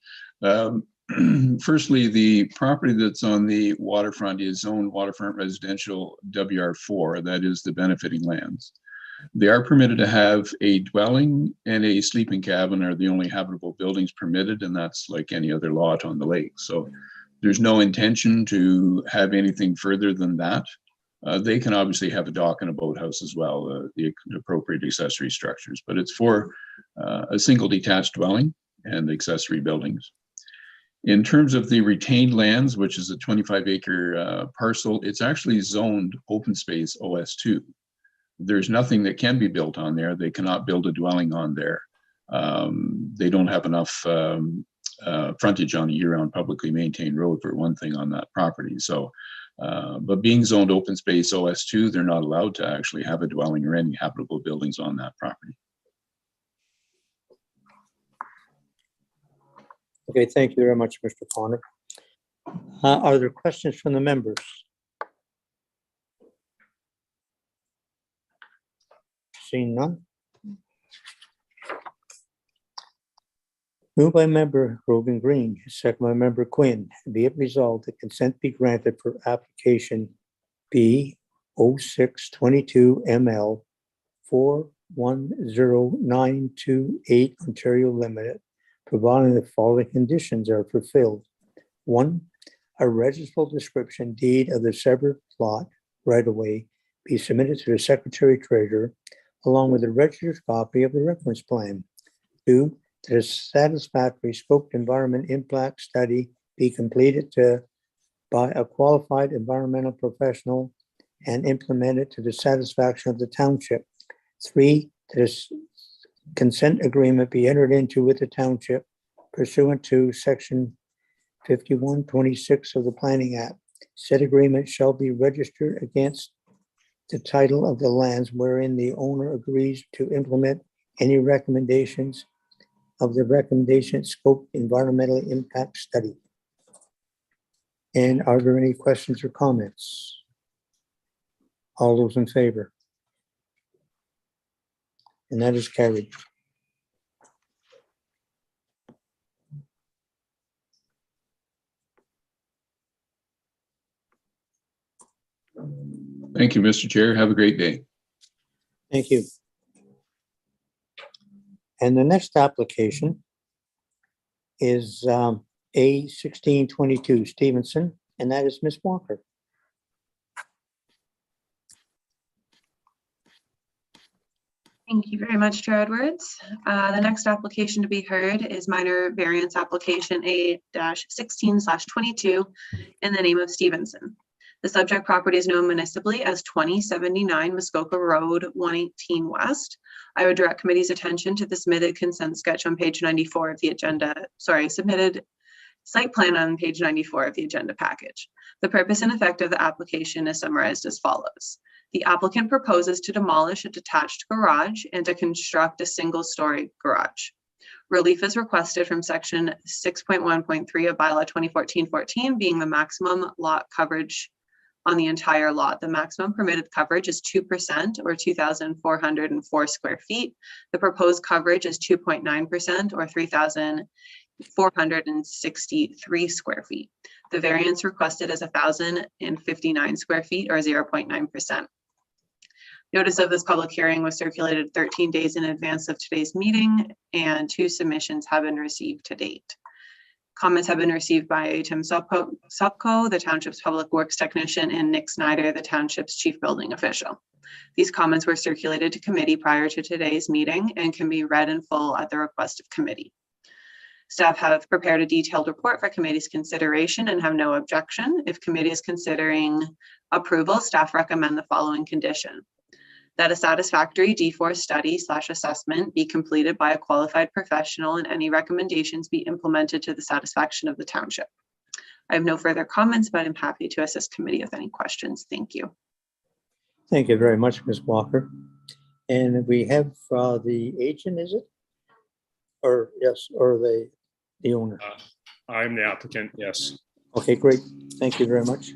Firstly, the property that's on the waterfront is zoned waterfront residential WR4, that is the benefiting lands. They are permitted to have a dwelling and a sleeping cabin are the only habitable buildings permitted, and that's like any other lot on the lake. So there's no intention to have anything further than that. They can obviously have a dock and a boathouse as well, the appropriate accessory structures, but it's for a single detached dwelling and accessory buildings. In terms of the retained lands, which is a 25-acre parcel, it's actually zoned open space OS2. There's nothing that can be built on there. They cannot build a dwelling on there. They don't have enough frontage on a year-round publicly maintained road, for one thing, on that property. So, but being zoned open space OS2, they're not allowed to actually have a dwelling or any habitable buildings on that property. Okay, thank you very much, Mr. Fawner. Are there questions from the members? Seeing none. Moved by member Grogan Green, second by member Quinn. Be it resolved that consent be granted for application B 0622ML 410928 Ontario Limited, providing the following conditions are fulfilled. 1, a registrable description deed of the severed plot right of way be submitted to the Secretary Treasurer along with a registered copy of the reference plan. 2, that a satisfactory scoped environment impact study be completed by a qualified environmental professional and implemented to the satisfaction of the township. 3, that a consent agreement be entered into with the township pursuant to section 5126 of the Planning Act. Said agreement shall be registered against the title of the lands wherein the owner agrees to implement any recommendations of the recommendation scope environmental impact study. And are there any questions or comments? All those in favor? And that is carried. Thank you, Mr. Chair. Have a great day. Thank you. And the next application is A1622 Stevenson, and that is Ms. Walker. Thank you very much, Chair Edwards. The next application to be heard is minor variance application A-16/22 in the name of Stevenson. The subject property is known municipally as 2079 Muskoka Road, 118 West. I would direct committee's attention to the submitted consent sketch on page 94 of the agenda, submitted site plan on page 94 of the agenda package. The purpose and effect of the application is summarized as follows. The applicant proposes to demolish a detached garage and to construct a single-story garage. Relief is requested from section 6.1.3 of bylaw 2014-14, being the maximum lot coverage on the entire lot. The maximum permitted coverage is 2% or 2,404 square feet. The proposed coverage is 2.9% or 3,463 square feet. The variance requested is 1,059 square feet or 0.9%. Notice of this public hearing was circulated 13 days in advance of today's meeting, and 2 submissions have been received to date. Comments have been received by Tim Supko, the township's public works technician, and Nick Snyder, the township's chief building official. These comments were circulated to committee prior to today's meeting and can be read in full at the request of committee. Staff have prepared a detailed report for committee's consideration and have no objection. If committee is considering approval, staff recommend the following condition: that a satisfactory D4 study/assessment be completed by a qualified professional and any recommendations be implemented to the satisfaction of the township. I have no further comments, but I'm happy to assist committee with any questions. Thank you. Thank you very much, Ms. Walker. And we have the agent, is it? Or yes, or the owner? I'm the applicant, yes. Okay, great. Thank you very much.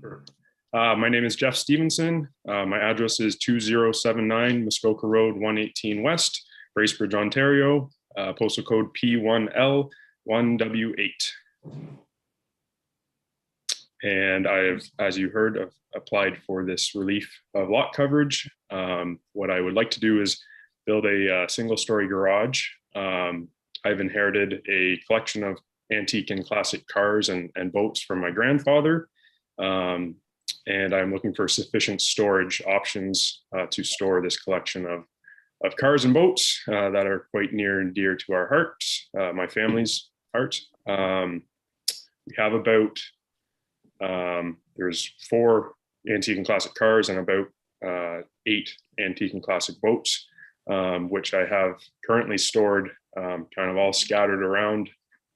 Sure. My name is Jeff Stevenson. My address is 2079 Muskoka Road, 118 West, Bracebridge, Ontario, postal code P1L1W8. And I've, as you heard, I've applied for this relief of lot coverage. What I would like to do is build a single-story garage. I've inherited a collection of antique and classic cars and boats from my grandfather. And I'm looking for sufficient storage options to store this collection of cars and boats that are quite near and dear to our hearts, my family's heart. We have about, there's 4 antique and classic cars and about 8 antique and classic boats, which I have currently stored kind of all scattered around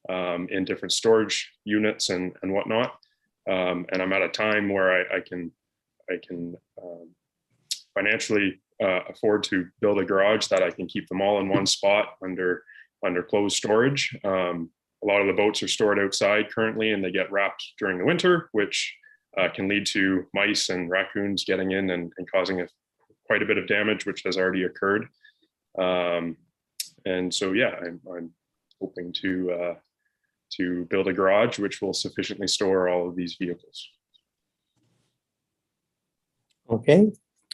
in different storage units and whatnot. And I'm at a time where I can financially afford to build a garage that I can keep them all in one spot under closed storage. A lot of the boats are stored outside currently, and they get wrapped during the winter, which can lead to mice and raccoons getting in and causing quite a bit of damage, which has already occurred. And so, yeah, I'm hoping to build a garage which will sufficiently store all of these vehicles. Okay,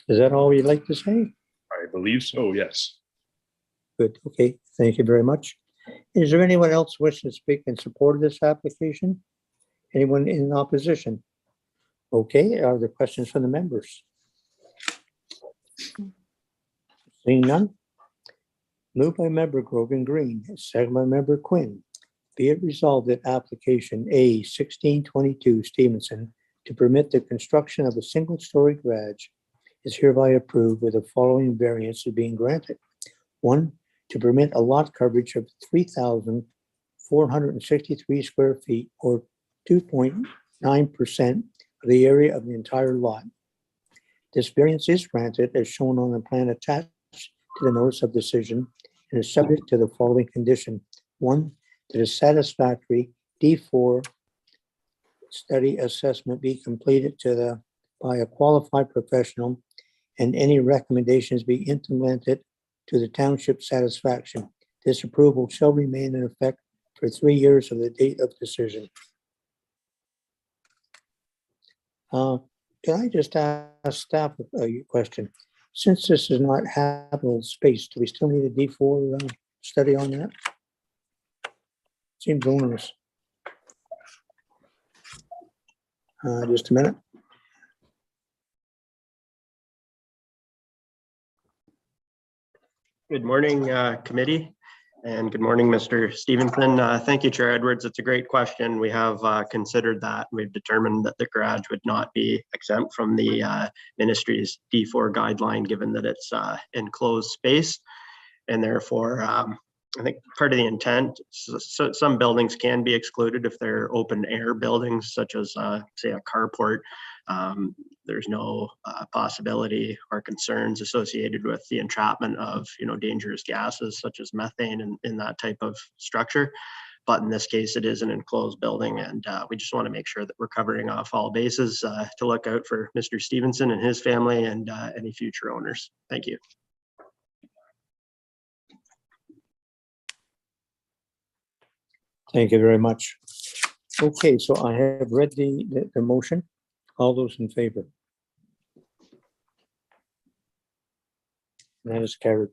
is that all you'd like to say? I believe so, yes. Good, okay, thank you very much. Is there anyone else wishing to speak in support of this application? Anyone in opposition? Okay, are there questions from the members? Seeing none. Moved by member Grogan Green, second by member Quinn. Be it resolved that application A1622 Stevenson to permit the construction of a single-story garage is hereby approved with the following variances being granted. 1, to permit a lot coverage of 463 square feet, or 2.9% of the area of the entire lot. This variance is granted as shown on the plan attached to the notice of decision and is subject to the following condition. One, that a satisfactory D4 study assessment be completed by a qualified professional and any recommendations be implemented to the township's satisfaction. This approval shall remain in effect for 3 years of the date of decision. Can I just ask staff a question? Since this is not habitable space, do we still need a D4 study on that? Seems onerous. Just a minute. Good morning, committee, and good morning, Mr. Stevenson. Thank you, Chair Edwards. It's a great question. We have considered that. We've determined that the garage would not be exempt from the ministry's D4 guideline, given that it's enclosed space, and therefore, I think part of the intent, so some buildings can be excluded if they're open air buildings, such as say a carport. There's no possibility or concerns associated with the entrapment of dangerous gases such as methane in that type of structure. But in this case, it is an enclosed building, and we just want to make sure that we're covering off all bases to look out for Mr. Stevenson and his family and any future owners. Thank you. Thank you very much. Okay, so I have read the motion. All those in favor? That is carried.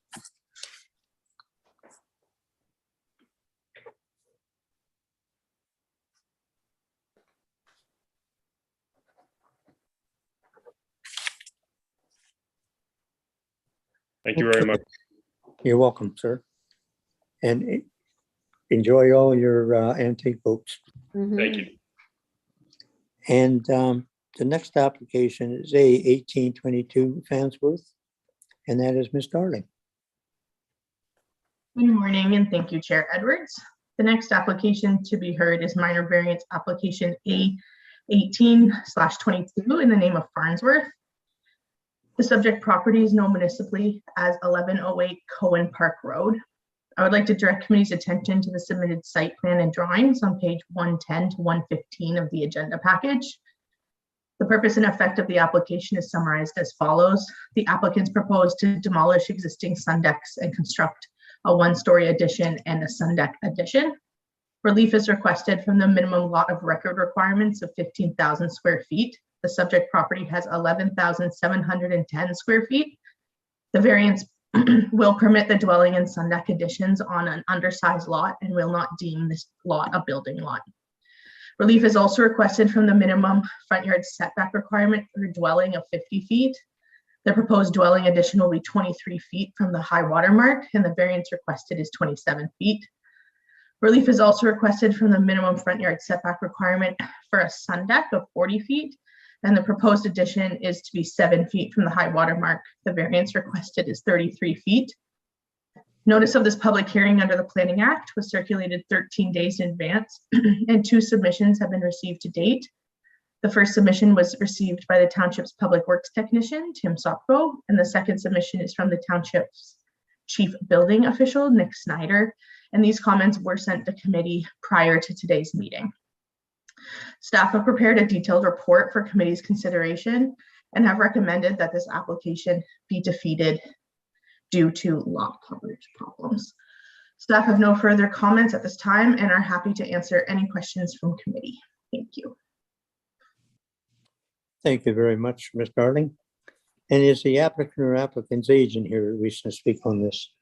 Thank you very much. You're welcome, sir. And enjoy all your antique boats. Thank you. And the next application is A1822 Fansworth, and that is Ms. Darling. Good morning, and thank you, Chair Edwards. The next application to be heard is minor variance application A18/22 in the name of Farnsworth. The subject property is known municipally as 1108 Cohen Park Road. I would like to direct committee's attention to the submitted site plan and drawings on page 110 to 115 of the agenda package. The purpose and effect of the application is summarized as follows. The applicants propose to demolish existing sun decks and construct a one-story addition and a sun deck addition. Relief is requested from the minimum lot of record requirements of 15,000 square feet. The subject property has 11,710 square feet. The variance will permit the dwelling and sun deck additions on an undersized lot and will not deem this lot a building lot. Relief is also requested from the minimum front yard setback requirement for a dwelling of 50 feet. The proposed dwelling addition will be 23 feet from the high water mark, and the variance requested is 27 feet. Relief is also requested from the minimum front yard setback requirement for a sun deck of 40 feet, and the proposed addition is to be 7 feet from the high water mark. The variance requested is 33 feet. Notice of this public hearing under the Planning Act was circulated 13 days in advance, and 2 submissions have been received to date. The first submission was received by the Township's Public Works Technician, Tim Sopko, and the second submission is from the Township's Chief Building Official, Nick Snyder, and these comments were sent to committee prior to today's meeting. Staff have prepared a detailed report for committee's consideration and have recommended that this application be defeated due to lot coverage problems. Staff have no further comments at this time and are happy to answer any questions from committee. Thank you. Thank you very much, Ms. Darling. And is the applicant or applicant's agent here who wishes to speak on this?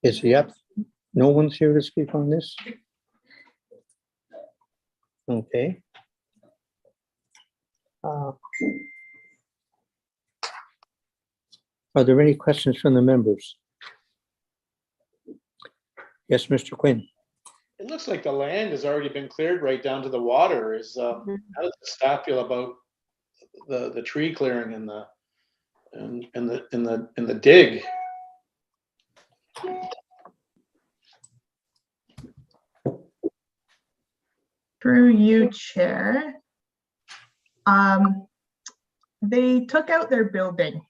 Is he up? No one's here to speak on this? Okay. Are there any questions from the members? Yes, Mr. Quinn. It looks like the land has already been cleared right down to the water. How does the staff feel about the tree clearing and the dig? Through you, Chair. They took out their building.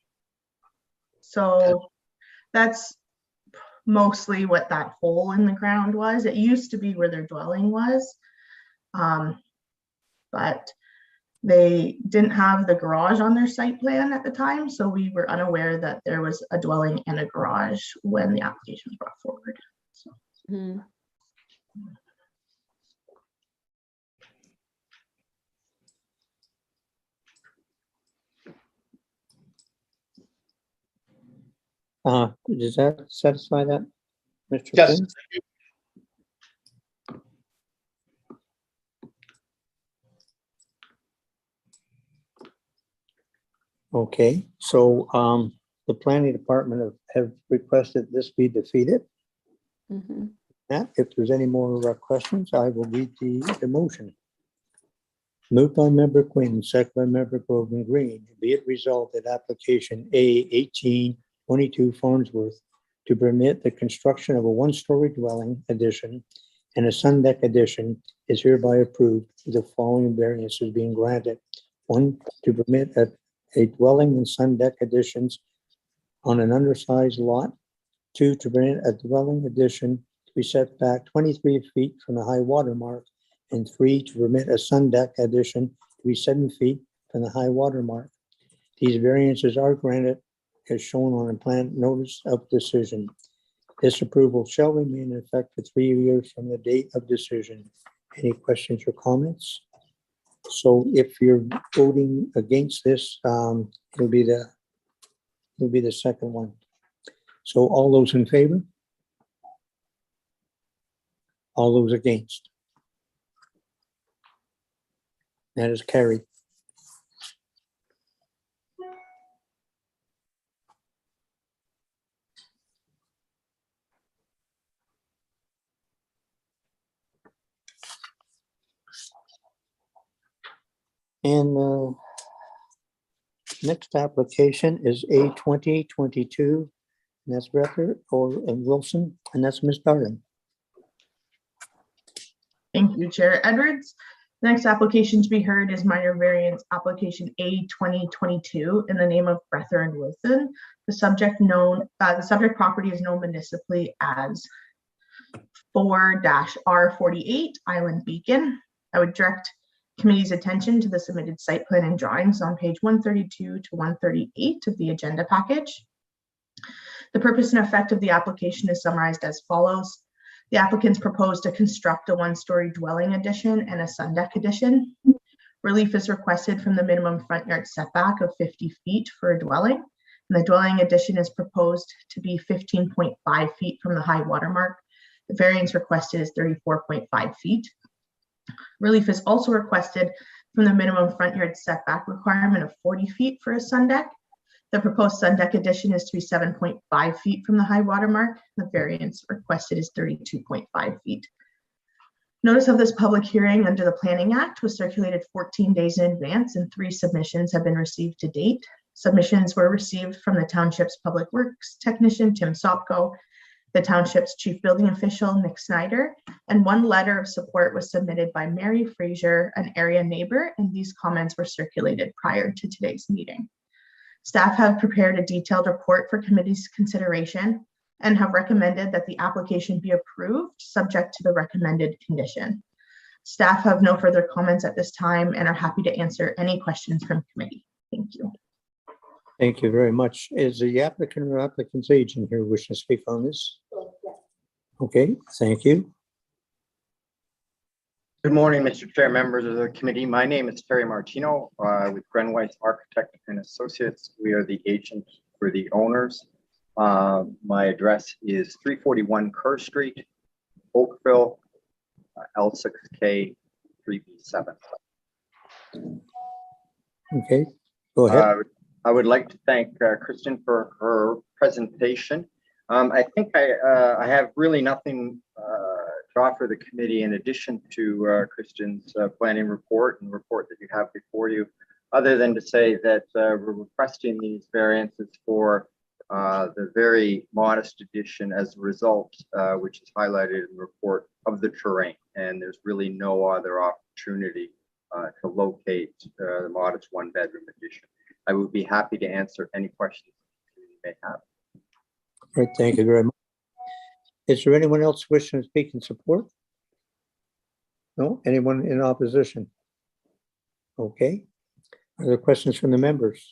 So that's mostly what that hole in the ground was. It used to be where their dwelling was. But they didn't have the garage on their site plan at the time, so we were unaware that there was a dwelling and a garage when the application was brought forward. So. Does that satisfy that, Mr. Yes. Quinn? Thank you. Okay, so the planning department have requested this be defeated. Now, if there's any more questions, I will read the motion. Moved by member Quinn, second by member Groveland Green. Be it resolved that application A 1822 Farnsworth to permit the construction of a one-story dwelling addition and a sun deck addition is hereby approved with the following variances being granted. One, to permit a dwelling and sun deck additions on an undersized lot. Two, to permit a dwelling addition to be set back 23 feet from the high water mark. And three, to permit a sun deck addition to be 7 feet from the high water mark. These variances are granted as shown on a plan notice of decision. This approval shall remain in effect for 3 years from the date of decision. Any questions or comments? So if you're voting against this, it'll be the second one. So all those in favor? All those against? That is carried. And next application is A 2022, and that's Brecker and Wilson, and that's Ms. Darling. Thank you, Chair Edwards. The next application to be heard is minor variance application A 2022 in the name of Brecker and Wilson. The subject property is known municipally as 4-R48 Island Beacon. I would direct committee's attention to the submitted site plan and drawings on page 132 to 138 of the agenda package. The purpose and effect of the application is summarized as follows. The applicants propose to construct a one-story dwelling addition and a sun deck addition. Relief is requested from the minimum front yard setback of 50 feet for a dwelling, and the dwelling addition is proposed to be 15.5 feet from the high water mark. The variance requested is 34.5 feet. Relief is also requested from the minimum front yard setback requirement of 40 feet for a sun deck. The proposed sun deck addition is to be 7.5 feet from the high water mark. The variance requested is 32.5 feet. Notice of this public hearing under the Planning Act was circulated 14 days in advance, and 3 submissions have been received to date. Submissions were received from the Township's Public Works Technician, Tim Sopko, the Township's Chief Building Official, Nick Snyder, and 1 letter of support was submitted by Mary Fraser, an area neighbor, and these comments were circulated prior to today's meeting. Staff have prepared a detailed report for committee's consideration and have recommended that the application be approved subject to the recommended condition. Staff have no further comments at this time and are happy to answer any questions from committee. Thank you. Thank you very much. Is the applicant or applicant's agent here wishing to speak on this? Okay, thank you. Good morning, Mr. Chair, members of the committee. My name is Terry Martino with Grenweiss Architect and Associates. We are the agent for the owners. My address is 341 Kerr Street, Oakville, L6K 3B7. Okay, go ahead. I would like to thank Kristen for her presentation. I think I have really nothing to offer the committee in addition to Kristen's planning report and report that you have before you, other than to say that we're requesting these variances for the very modest addition as a result, which is highlighted in the report, of the terrain. And there's really no other opportunity to locate the modest one-bedroom addition. I would be happy to answer any questions you may have. All right, thank you very much. Is there anyone else wishing to speak in support? No? Anyone in opposition? Okay. Are there questions from the members?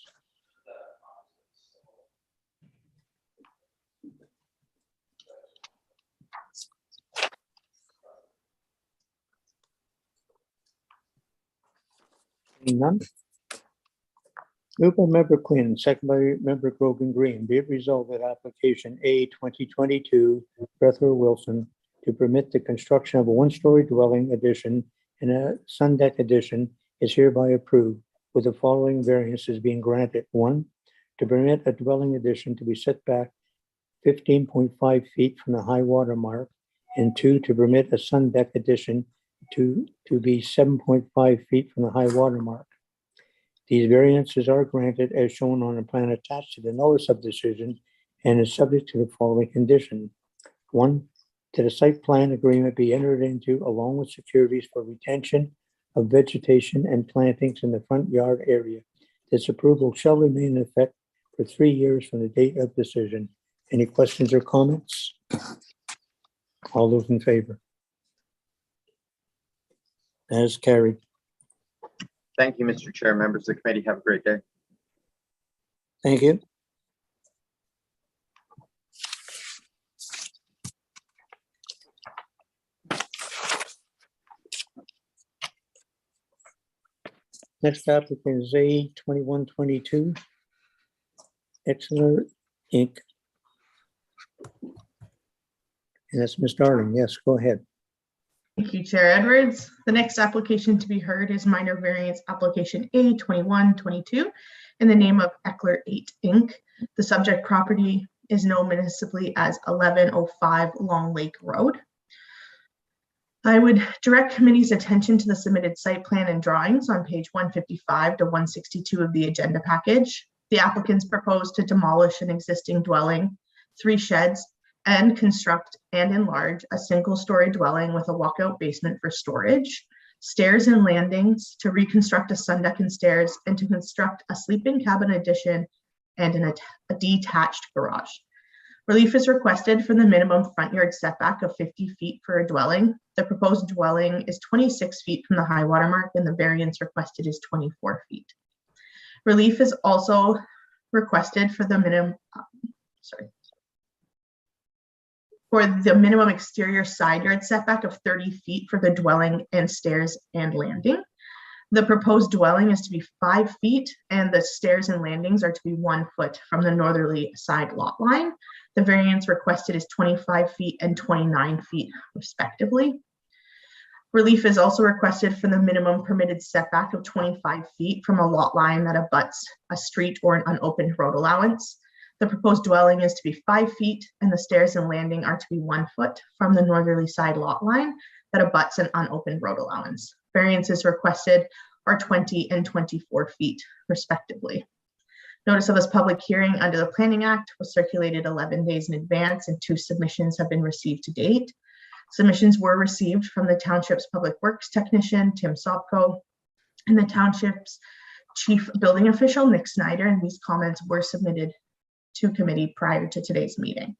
None. Moved by Member Quinn, second by Member Grogan Green. Be it resolved that application A 2022 Bethel Wilson to permit the construction of a one-story dwelling addition and a sun deck addition is hereby approved, with the following variances being granted. 1, to permit a dwelling addition to be set back 15.5 feet from the high water mark, and 2, to permit a sun deck addition to be 7.5 feet from the high water mark. These variances are granted as shown on a plan attached to the notice of decision and is subject to the following condition. 1, that a site plan agreement be entered into along with securities for retention of vegetation and plantings in the front yard area. This approval shall remain in effect for 3 years from the date of decision. Any questions or comments? All those in favor? That is carried. Thank you, Mr. Chair. Members of the committee, have a great day. Thank you. Next applicant is A 2122, Exeter Inc. And that's Ms. Darling. Yes, go ahead. Thank you, Chair Edwards. The next application to be heard is minor variance application A 2122 in the name of Eckler 8 Inc. The subject property is known municipally as 1105 Long Lake Road. I would direct committee's attention to the submitted site plan and drawings on page 155 to 162 of the agenda package. The applicants propose to demolish an existing dwelling, 3 sheds, and construct and enlarge a single-story dwelling with a walkout basement for storage, stairs and landings, to reconstruct a sun deck and stairs, and to construct a sleeping cabin addition and a detached garage. Relief is requested for the minimum front yard setback of 50 feet for a dwelling. The proposed dwelling is 26 feet from the high water mark, and the variance requested is 24 feet. Relief is also requested for the minimum exterior side yard setback of 30 feet for the dwelling and stairs and landing. The proposed dwelling is to be 5 feet and the stairs and landings are to be 1 foot from the northerly side lot line. The variance requested is 25 feet and 29 feet respectively. Relief is also requested for the minimum permitted setback of 25 feet from a lot line that abuts a street or an unopened road allowance. The proposed dwelling is to be 5 feet and the stairs and landing are to be 1 foot from the northerly side lot line that abuts an unopened road allowance. Variances requested are 20 and 24 feet respectively. Notice of this public hearing under the Planning Act was circulated 11 days in advance and 2 submissions have been received to date. Submissions were received from the Township's Public Works Technician, Tim Sopko, and the Township's Chief Building Official, Nick Snyder, and these comments were submitted to committee prior to today's meeting.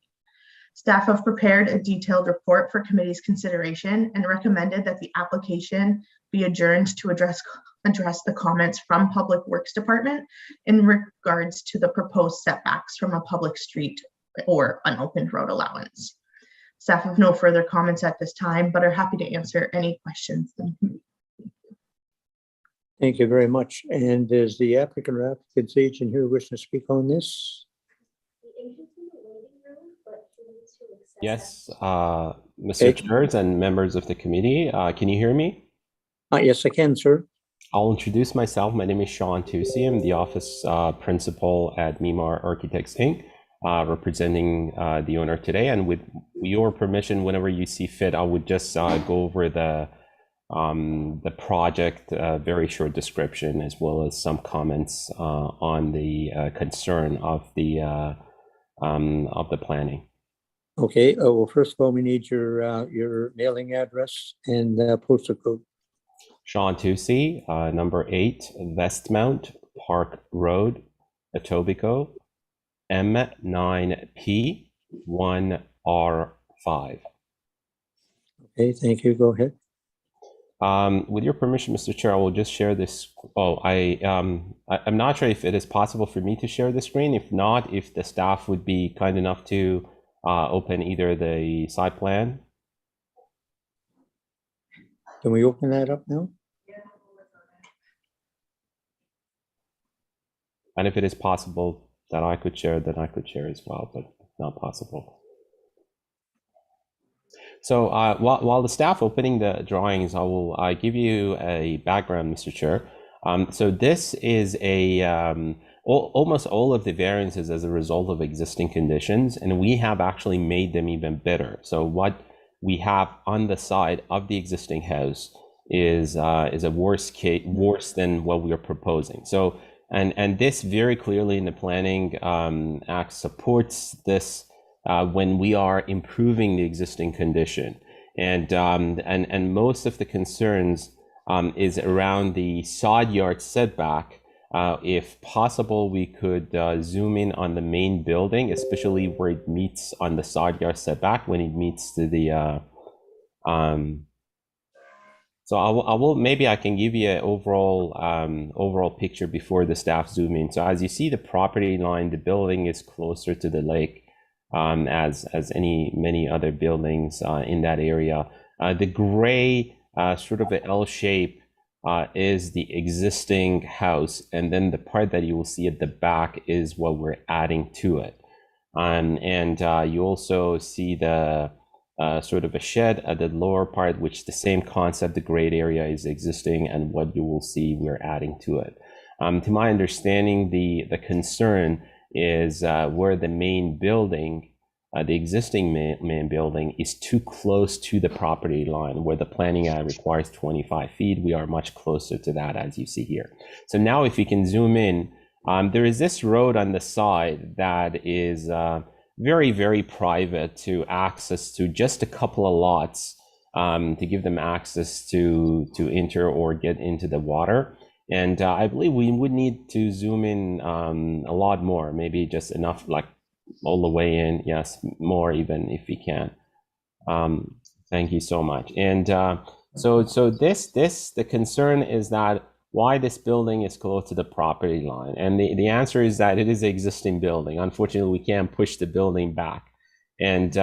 Staff have prepared a detailed report for committee's consideration and recommended that the application be adjourned to address the comments from Public Works Department in regards to the proposed setbacks from a public street or unopened road allowance. Staff have no further comments at this time, but are happy to answer any questions. Thank you very much. And is the applicant or applicant's agent here wishing to speak on this? Yes, Mr. Chairs and members of the committee, can you hear me? Yes, I can, sir. I'll introduce myself. My name is Sean Tusi. I'm the office principal at Mimar Architects Inc., representing the owner today. And with your permission, whenever you see fit, I would just go over the project, very short description, as well as some comments on the concern of the planning. Okay, well, first of all, we need your mailing address and postal code. Sean Tusi, number 8, Westmount Park Road, Etobicoke, M9P1R5. Okay, thank you. Go ahead. With your permission, Mr. Chair, I will just share this. Oh, I'm not sure if it is possible for me to share the screen. If not, if the staff would be kind enough to open either the site plan. Can we open that up now? And if it is possible that I could share, then I could share as well, but it's not possible. So while the staff opening the drawings, I will give you a background, Mr. Chair. So this is almost all of the variances as a result of existing conditions, and we have actually made them even better. So what we have on the side of the existing house is a worse than what we are proposing. So and this very clearly in the Planning Act supports this when we are improving the existing condition, and most of the concerns is around the side yard setback. If possible, we could zoom in on the main building, especially where it meets on the side yard setback when it meets to the. So I will maybe I can give you an overall picture before the staff zoom in. So as you see the property line, the building is closer to the lake as many other buildings in that area. The gray sort of the L shape is the existing house, and then the part that you will see at the back is what we're adding to it. And you also see the sort of a shed at the lower part, which the same concept, the gray area is existing, and what you will see we're adding to it. To my understanding, the concern is where the main building, the existing main building is too close to the property line, where the Planning Act requires 25 feet. We are much closer to that, as you see here. So now if you can zoom in, there is this road on the side that is very, very private to access to just a couple of lots to give them access to enter or get into the water. And I believe we would need to zoom in a lot more, maybe just enough, like all the way in. Yes, more even if we can. Thank you so much. And so the concern is that why this building is close to the property line, and the answer is that it is an existing building. Unfortunately, we can't push the building back. And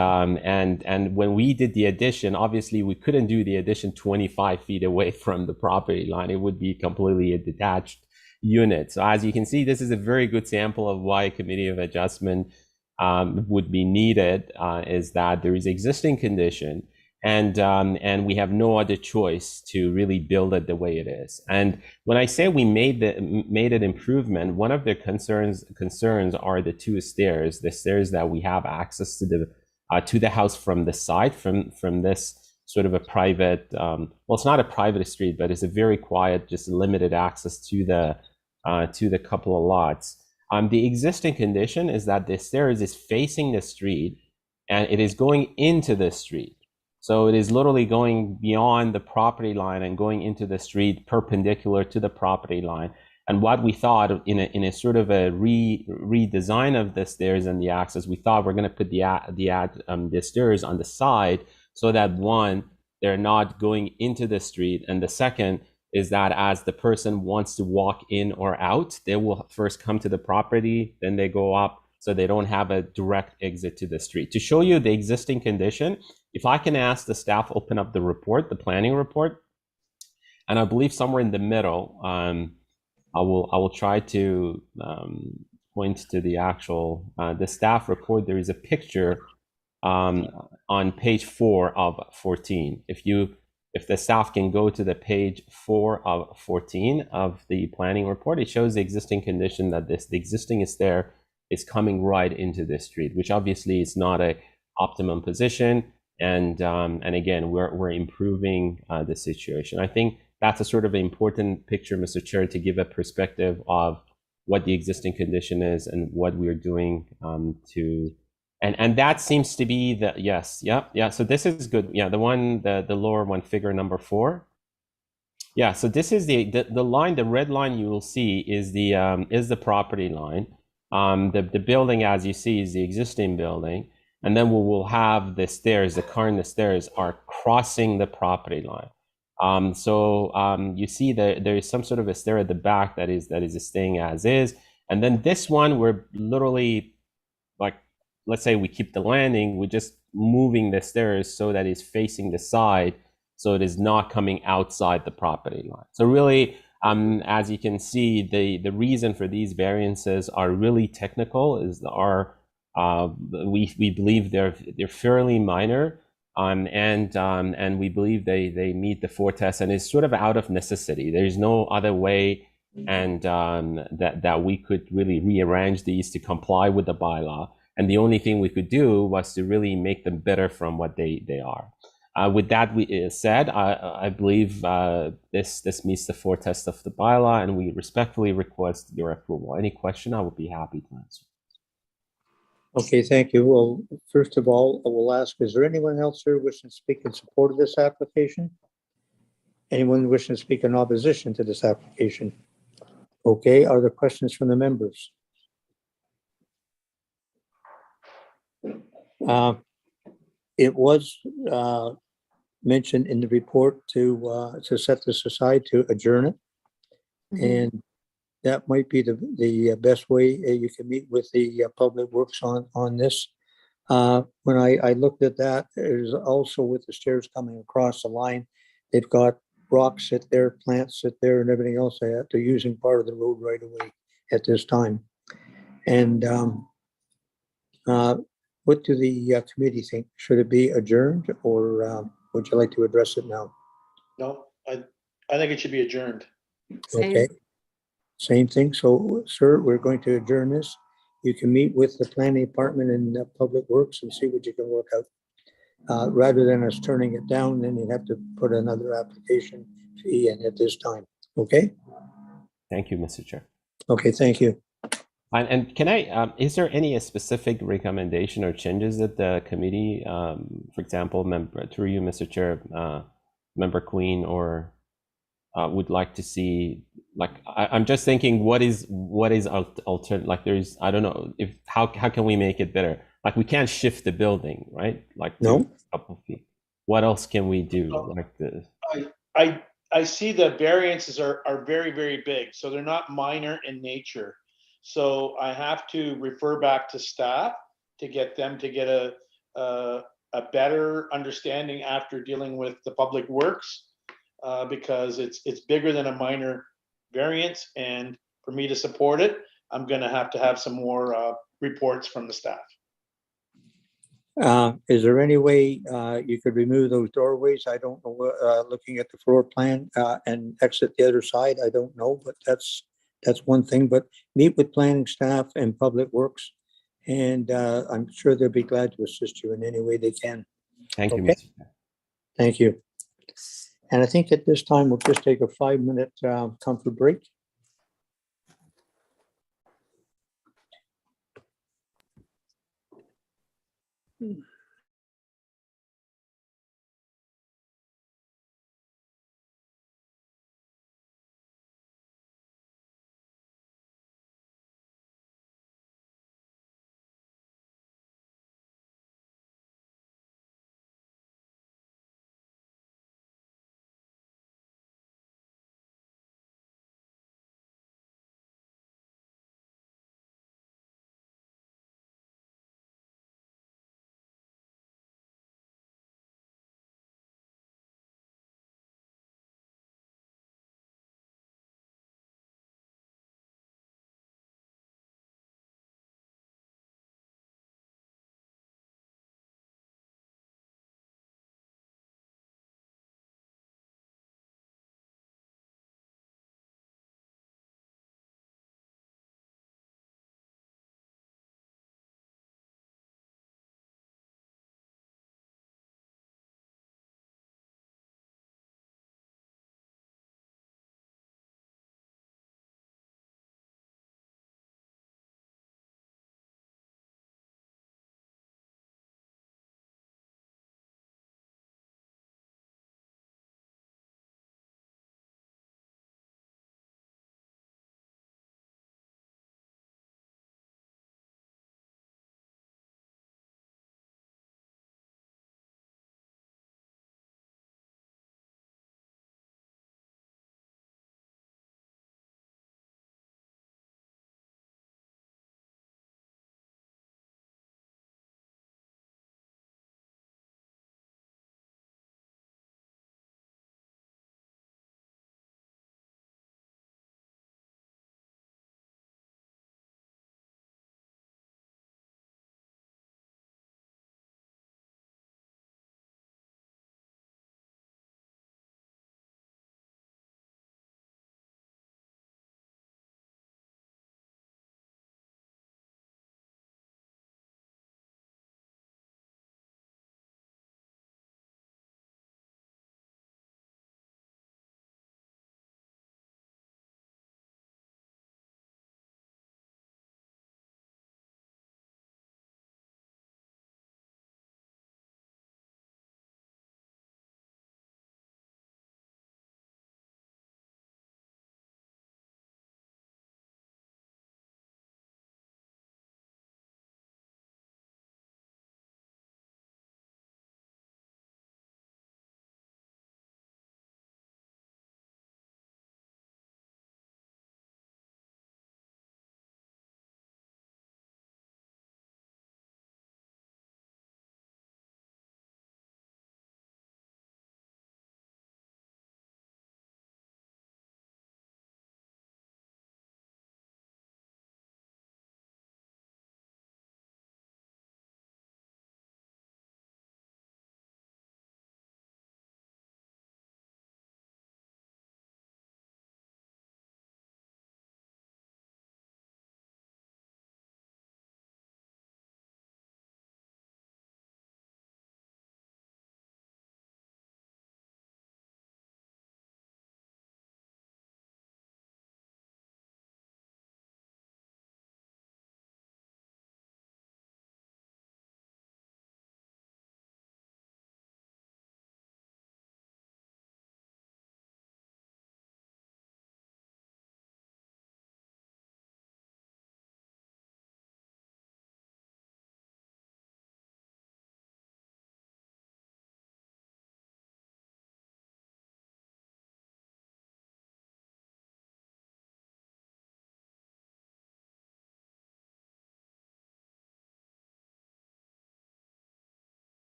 when we did the addition, obviously we couldn't do the addition 25 feet away from the property line. It would be completely a detached unit. So as you can see, this is a very good sample of why a committee of adjustment would be needed, is that there is existing condition, and we have no other choice to really build it the way it is. And when I say we made an improvement, one of the concerns are the two stairs, the stairs that we have access to the house from the side, from this sort of a private, well, it's not a private street, but it's a very quiet, just limited access to the couple of lots. The existing condition is that the stairs is facing the street, and it is going into the street. So it is literally going beyond the property line and going into the street perpendicular to the property line. And what we thought in a sort of a redesign of the stairs and the access, we thought we're going to put the stairs on the side, so that one, they're not going into the street, and the second is that as the person wants to walk in or out, they will first come to the property, then they go up, so they don't have a direct exit to the street. To show you the existing condition, if I can ask the staff open up the report, the planning report, and I believe somewhere in the middle, I will try to point to the actual the staff report. There is a picture on page 4 of 14. If you if the staff can go to the page 4 of 14 of the planning report, it shows the existing condition that the existing stair is coming right into the street, which obviously is not a optimum position. And again, we're improving the situation. I think that's a sort of important picture, Mr. Chair, to give a perspective of what the existing condition is and what we're doing and that seems to be the, yes, yeah. So this is good. Yeah, the lower one, figure number 4. Yeah, so this is the line, the red line you will see is the property line. The building, as you see, is the existing building. And then we will have the stairs, the car and the stairs are crossing the property line. You see that there is some sort of a stair at the back that is staying as is. And then this one, we're literally, like, let's say we keep the landing, we're just moving the stairs so that it's facing the side, so it is not coming outside the property line. So really, as you can see, the reason for these variances are really technical. We believe they're fairly minor, and we believe they meet the 4 tests, and it's sort of out of necessity. There's no other way, and that we could really rearrange these to comply with the bylaw. And the only thing we could do was to really make them better from what they are. With that said, I believe this meets the 4 tests of the bylaw, and we respectfully request your approval. Any question, I would be happy to answer. Okay, thank you. Well, first of all, I will ask, is there anyone else here wishing to speak in support of this application? Anyone wishing to speak in opposition to this application? Okay, are there questions from the members? It was mentioned in the report to set this aside, to adjourn it. And that might be the best way you can meet with the Public Works on this. When I looked at that, there's also with the stairs coming across the line, they've got rocks sit there, plants sit there, and everything else. They're using part of the road right away at this time. And what do the committee think? Should it be adjourned, or would you like to address it now? No, I think it should be adjourned. Okay, same thing. So, sir, we're going to adjourn this. You can meet with the planning department and Public Works and see what you can work out. Rather than us turning it down, then you'd have to put another application fee in at this time. Okay? Thank you, Mr. Chair. Okay, thank you. And can I, is there any specific recommendation or changes that the committee, for example, through you, Mr. Chair, Member Queen, or would like to see? Like, I'm just thinking, what is alternative? Like, there's, I don't know, how can we make it better? Like, we can't shift the building, right? Like, no. A couple of feet. What else can we do? Like this? I see the variances are very, very big, so they're not minor in nature. So I have to refer back to staff to get them to get a better understanding after dealing with the Public Works, because it's bigger than a minor variance, and for me to support it, I'm going to have some more reports from the staff. Is there any way you could remove those doorways? I don't know, looking at the floor plan and exit the other side. I don't know, but that's one thing. But meet with planning staff and Public Works, and I'm sure they'll be glad to assist you in any way they can. Thank you, okay? Mr. Chair. Thank you. And I think at this time, we'll just take a 5-minute comfort break.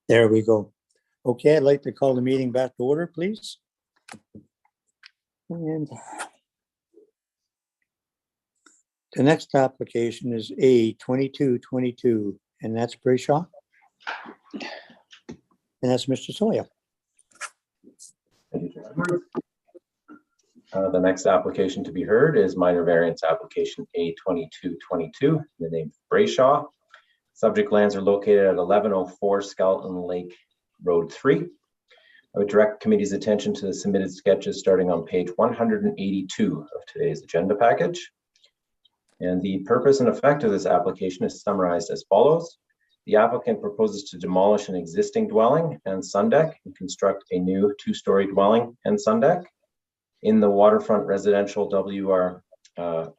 There we go. Okay, I'd like to call the meeting back to order, please. And the next application is A 2222, and that's Brayshaw. And that's Mr. Sawyer. The next application to be heard is minor variance application A 2222, the name Brayshaw. Subject lands are located at 1104 Skeleton Lake Road 3. I would direct committee's attention to the submitted sketches starting on page 182 of today's agenda package. And the purpose and effect of this application is summarized as follows. The applicant proposes to demolish an existing dwelling and sun deck and construct a new 2-story dwelling and sun deck. In the waterfront residential WR1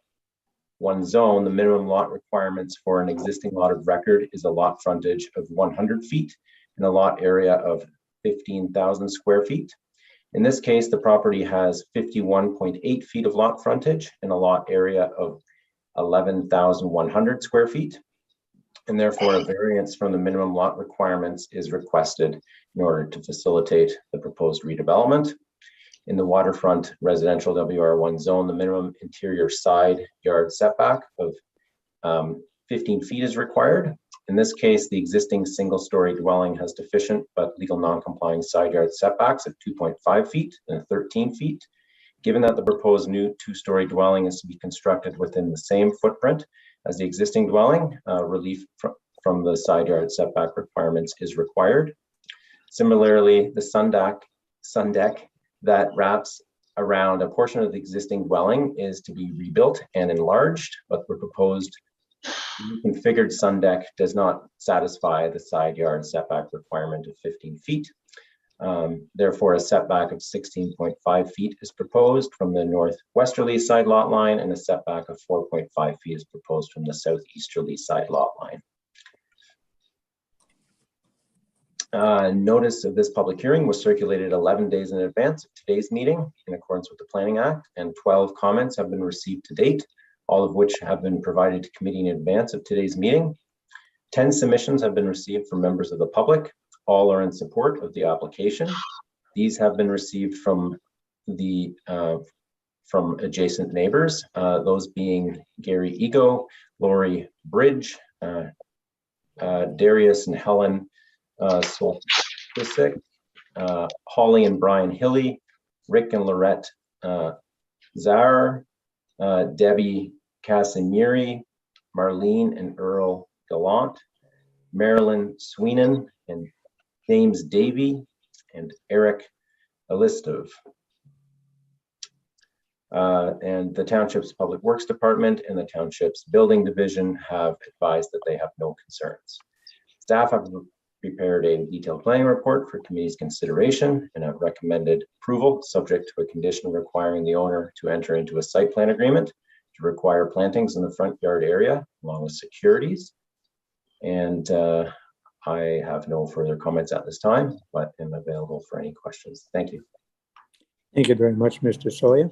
zone, the minimum lot requirements for an existing lot of record is a lot frontage of 100 feet and a lot area of 15,000 square feet. In this case, the property has 51.8 feet of lot frontage and a lot area of 11,100 square feet. And therefore, a variance from the minimum lot requirements is requested in order to facilitate the proposed redevelopment. In the waterfront residential WR1 zone, the minimum interior side yard setback of 15 feet is required. In this case, the existing single-story dwelling has deficient but legal non-complying side yard setbacks of 2.5 feet and 13 feet. Given that the proposed new 2-story dwelling is to be constructed within the same footprint as the existing dwelling, relief from the side yard setback requirements is required. Similarly, the sun deck that wraps around a portion of the existing dwelling is to be rebuilt and enlarged, but the proposed configured sun deck does not satisfy the side yard setback requirement of 15 feet. Therefore, a setback of 16.5 feet is proposed from the northwesterly side lot line, and a setback of 4.5 feet is proposed from the southeasterly side lot line. Notice of this public hearing was circulated 11 days in advance of today's meeting in accordance with the Planning Act, and 12 comments have been received to date, all of which have been provided to committee in advance of today's meeting. 10 submissions have been received from members of the public. All are in support of the application. These have been received from adjacent neighbors, those being Gary Ego, Lori Bridge, Darius and Helen Soltisic, Holly and Brian Hilly, Rick and Lorette Zar, Debbie Casimiri, Marlene and Earl Gallant, Marilyn Sweenan and James Davey, and Eric Alistov. And the Township's Public Works Department and the Township's Building Division have advised that they have no concerns. Staff have prepared a detailed planning report for committee's consideration and have recommended approval subject to a condition requiring the owner to enter into a site plan agreement to require plantings in the front yard area along with securities. And I have no further comments at this time, but am available for any questions. Thank you. Thank you very much, Mr. Sawyer.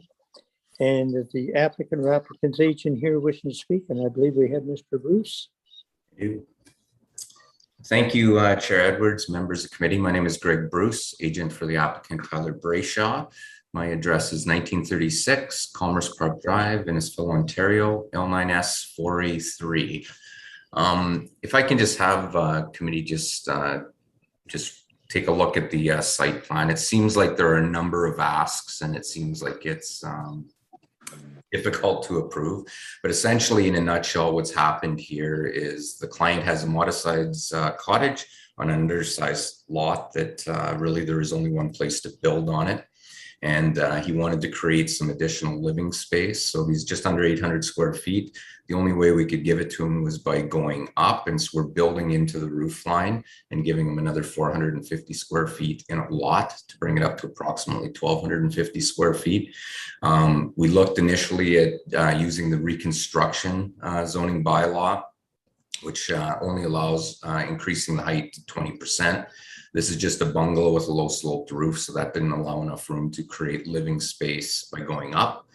And is the applicant or applicant's agent here wishing to speak? And I believe we have Mr. Bruce. Thank you, Chair Edwards, members of the committee. My name is Greg Bruce, agent for the applicant Tyler Brayshaw. My address is 1936 Commerce Park Drive, Innisfil, Ontario, L9S 4A3. If I can just have committee just take a look at the site plan. It seems like there are a number of asks, and it seems like it's difficult to approve. But essentially, in a nutshell, what's happened here is the client has a modest-sized cottage on an undersized lot that really there is only one place to build on it. And he wanted to create some additional living space. So he's just under 800 square feet. The only way we could give it to him was by going up. And so we're building into the roof line and giving him another 450 square feet in a lot to bring it up to approximately 1,250 square feet. We looked initially at using the reconstruction zoning bylaw, which only allows increasing the height to 20%. This is just a bungalow with a low sloped roof, so that didn't allow enough room to create living space by going up.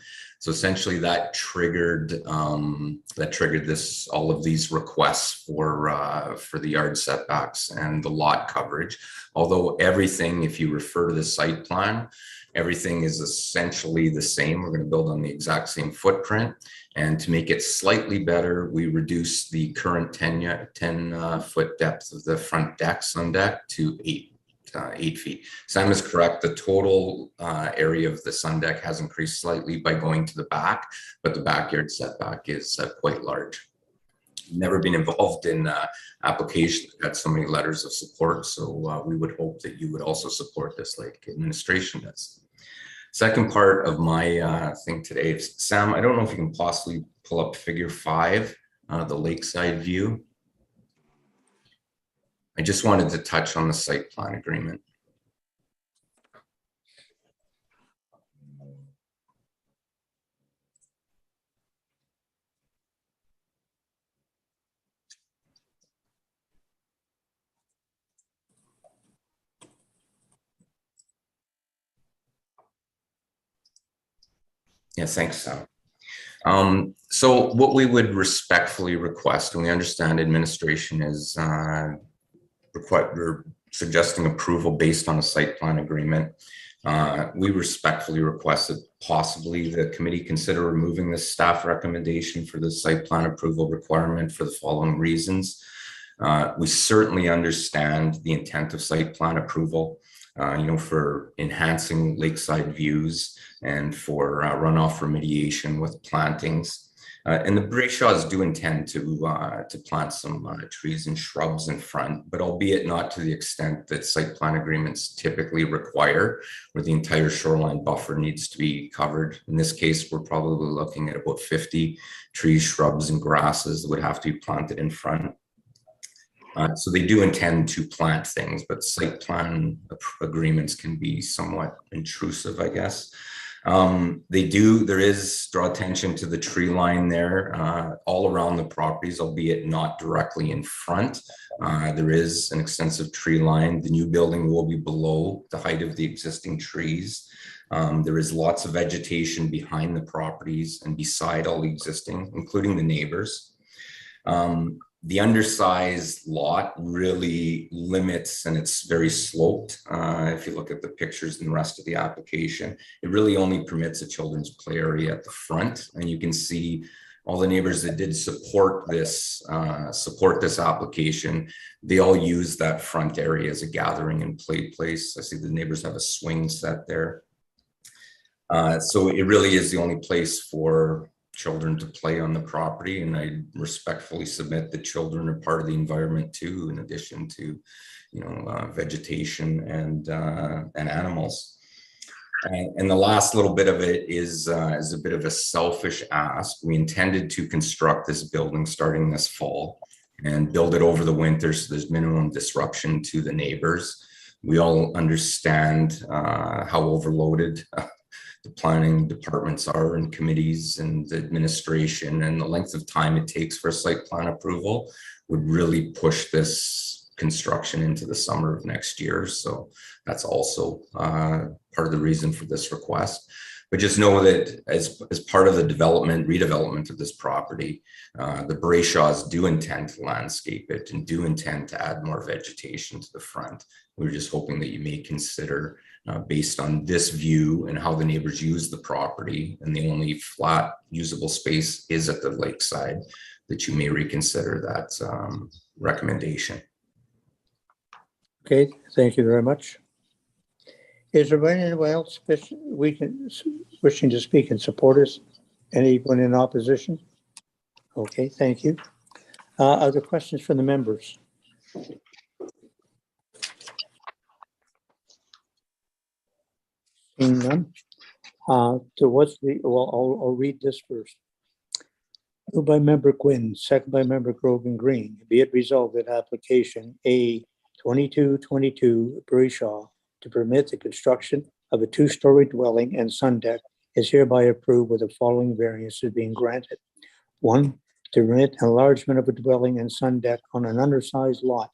So essentially that triggered all of these requests for the yard setbacks and the lot coverage. Although everything, if you refer to the site plan, everything is essentially the same. We're going to build on the exact same footprint. And to make it slightly better, we reduced the current 10 foot depth of the front deck, sun deck, to 8 feet. Sam is correct. The total area of the sun deck has increased slightly by going to the back, but the backyard setback is quite large. Never been involved in application that got so many letters of support, so we would hope that you would also support this like administration does. Second part of my thing today, Sam, I don't know if you can possibly pull up figure 5, the lakeside view. I just wanted to touch on the site plan agreement. Yeah, thanks, Sam. So what we would respectfully request, and we understand administration is we're suggesting approval based on a site plan agreement. We respectfully request that possibly the committee consider removing the staff recommendation for the site plan approval requirement for the following reasons. We certainly understand the intent of site plan approval, for enhancing lakeside views and for runoff remediation with plantings. And the Brayshaws do intend to plant some trees and shrubs in front, but albeit not to the extent that site plan agreements typically require, where the entire shoreline buffer needs to be covered. In this case, we're probably looking at about 50 trees, shrubs, and grasses that would have to be planted in front. So they do intend to plant things, but site plan agreements can be somewhat intrusive, I guess. There is draw attention to the tree line there all around the properties, albeit not directly in front. There is an extensive tree line. The new building will be below the height of the existing trees. There is lots of vegetation behind the properties and beside all the existing, including the neighbors. The undersized lot really limits, and it's very sloped. If you look at the pictures and the rest of the application, it really only permits a children's play area at the front. And you can see all the neighbors that did support this application, they all use that front area as a gathering and play place. I see the neighbors have a swing set there. So it really is the only place for children to play on the property, and I respectfully submit that children are part of the environment too, in addition to vegetation and animals. And the last little bit of it is a bit of a selfish ask. We intended to construct this building starting this fall and build it over the winter so there's minimum disruption to the neighbors. We all understand how overloaded the planning departments are and committees and the administration, and the length of time it takes for a site plan approval would really push this construction into the summer of next year. So that's also part of the reason for this request. But just know that as part of the redevelopment of this property, the Brayshaws do intend to landscape it and do intend to add more vegetation to the front. We're just hoping that you may consider, based on this view and how the neighbors use the property, and the only flat usable space is at the lakeside, that you may reconsider that recommendation. Okay, thank you very much. Is there anyone else wishing to speak in support of this? Anyone in opposition? Okay, thank you. Other questions from the members? Seeing none. So what's I'll read this first. Moved by Member Quinn, second by Member Grogan Green. Be it resolved that application A 2222 Brayshaw to permit the construction of a two-story dwelling and sun deck is hereby approved with the following variances being granted. 1, to permit enlargement of a dwelling and sun deck on an undersized lot.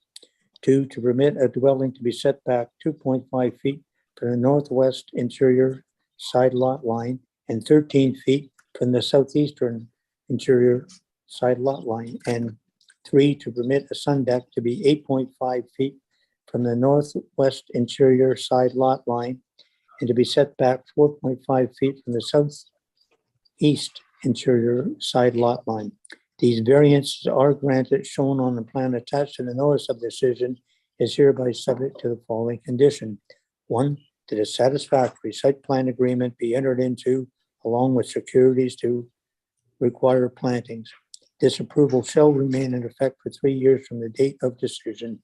2, to permit a dwelling to be set back 2.5 feet from the northwest interior side lot line and 13 feet from the southeastern interior side lot line, and 3, to permit a sun deck to be 8.5 feet from the northwest interior side lot line and to be set back 4.5 feet from the southeast interior side lot line. These variances are granted, shown on the plan attached to the notice of decision, is hereby subject to the following condition. 1, that a satisfactory site plan agreement be entered into along with securities to require plantings. This approval shall remain in effect for 3 years from the date of decision.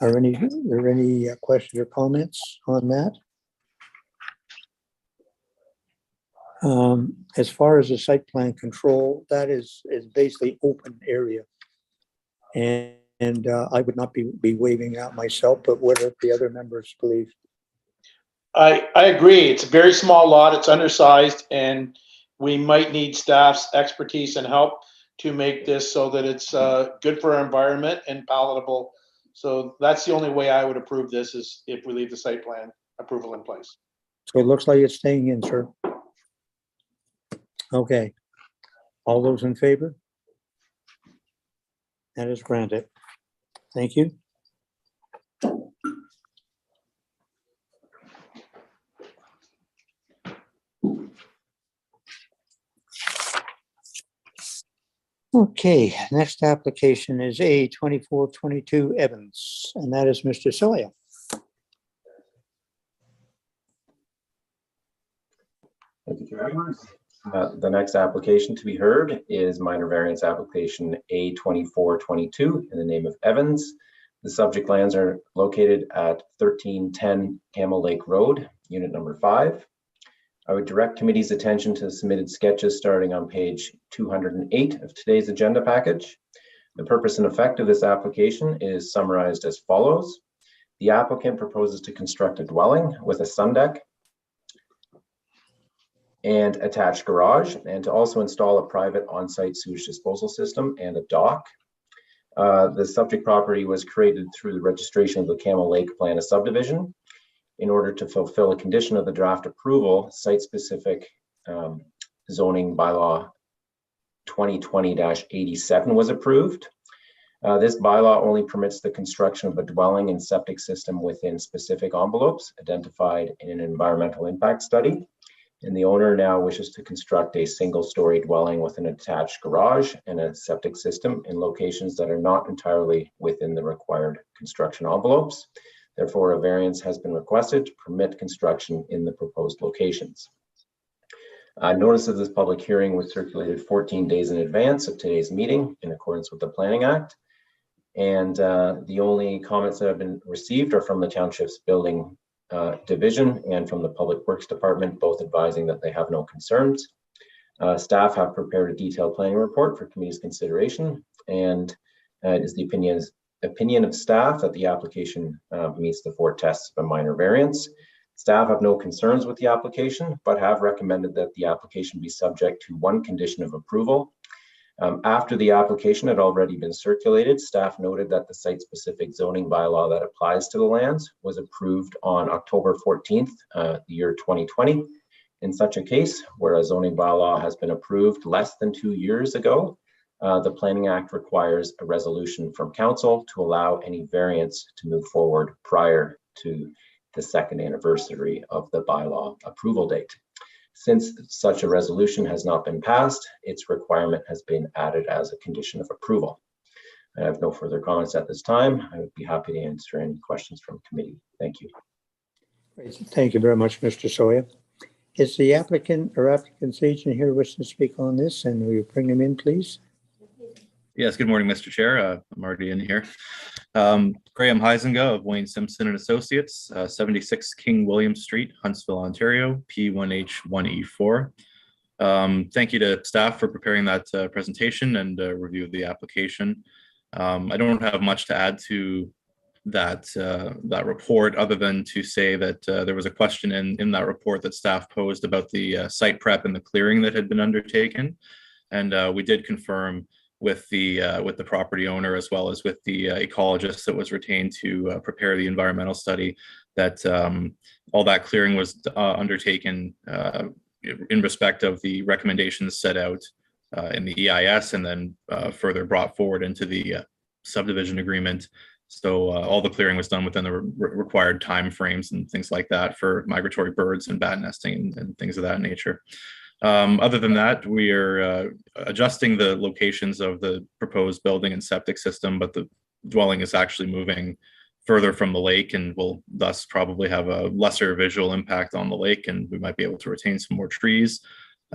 Are there any questions or comments on that? As far as the site plan control, that is basically open area. And I would not be waiving that myself, but what do the other members believe? I agree. It's a very small lot. It's undersized, and we might need staff's expertise and help to make this so that it's good for our environment and palatable. So that's the only way I would approve this, is if we leave the site plan approval in place. So it looks like it's staying in, sir. Okay. All those in favor? That is granted. Thank you. Okay, next application is A 2422 Evans, and that is Mr. Sawyer. Thank you, Chair Edwards. The next application to be heard is minor variance application A 2422 in the name of Evans. The subject lands are located at 1310 Hamill Lake Road, unit number 5. I would direct committee's attention to the submitted sketches starting on page 208 of today's agenda package. The purpose and effect of this application is summarized as follows. The applicant proposes to construct a dwelling with a sun deck and attached garage, and to also install a private on-site sewage disposal system and a dock. The subject property was created through the registration of the Camel Lake Plan of Subdivision. In order to fulfill a condition of the draft approval, site-specific zoning bylaw 2020-87 was approved. This bylaw only permits the construction of a dwelling and septic system within specific envelopes identified in an environmental impact study. And the owner now wishes to construct a single-story dwelling with an attached garage and a septic system in locations that are not entirely within the required construction envelopes. Therefore, a variance has been requested to permit construction in the proposed locations. Notice of this public hearing was circulated 14 days in advance of today's meeting in accordance with the Planning Act. And the only comments that have been received are from the Township's Building Division and from the Public Works Department, both advising that they have no concerns. Staff have prepared a detailed planning report for committee's consideration, and it is the opinion of staff that the application meets the 4 tests of a minor variance. Staff have no concerns with the application, but have recommended that the application be subject to 1 condition of approval. After the application had already been circulated, staff noted that the site-specific zoning bylaw that applies to the lands was approved on October 14th, the year 2020. In such a case, where a zoning bylaw has been approved less than 2 years ago, the Planning Act requires a resolution from council to allow any variance to move forward prior to the 2nd anniversary of the bylaw approval date. Since such a resolution has not been passed, its requirement has been added as a condition of approval. I have no further comments at this time. I would be happy to answer any questions from committee. Thank you. Thank you very much, Mr. Sawyer. Is the applicant or applicant's agent here wishing to speak on this, and will you bring him in, please? Yes, good morning, Mr. Chair. I'm already in here. Graham Heisinga of Wayne Simpson and Associates, 76 King William Street, Huntsville, Ontario, P1H1E4. Thank you to staff for preparing that presentation and review of the application. I don't have much to add to that report, other than to say that there was a question in that report that staff posed about the site prep and the clearing that had been undertaken, and we did confirm with the property owner, as well as with the ecologist that was retained to prepare the environmental study, that all that clearing was undertaken in respect of the recommendations set out in the EIS and then further brought forward into the subdivision agreement. So all the clearing was done within the required timeframes and things like that for migratory birds and bat nesting and things of that nature. Other than that, we are adjusting the locations of the proposed building and septic system, but the dwelling is actually moving further from the lake and will thus probably have a lesser visual impact on the lake, and we might be able to retain some more trees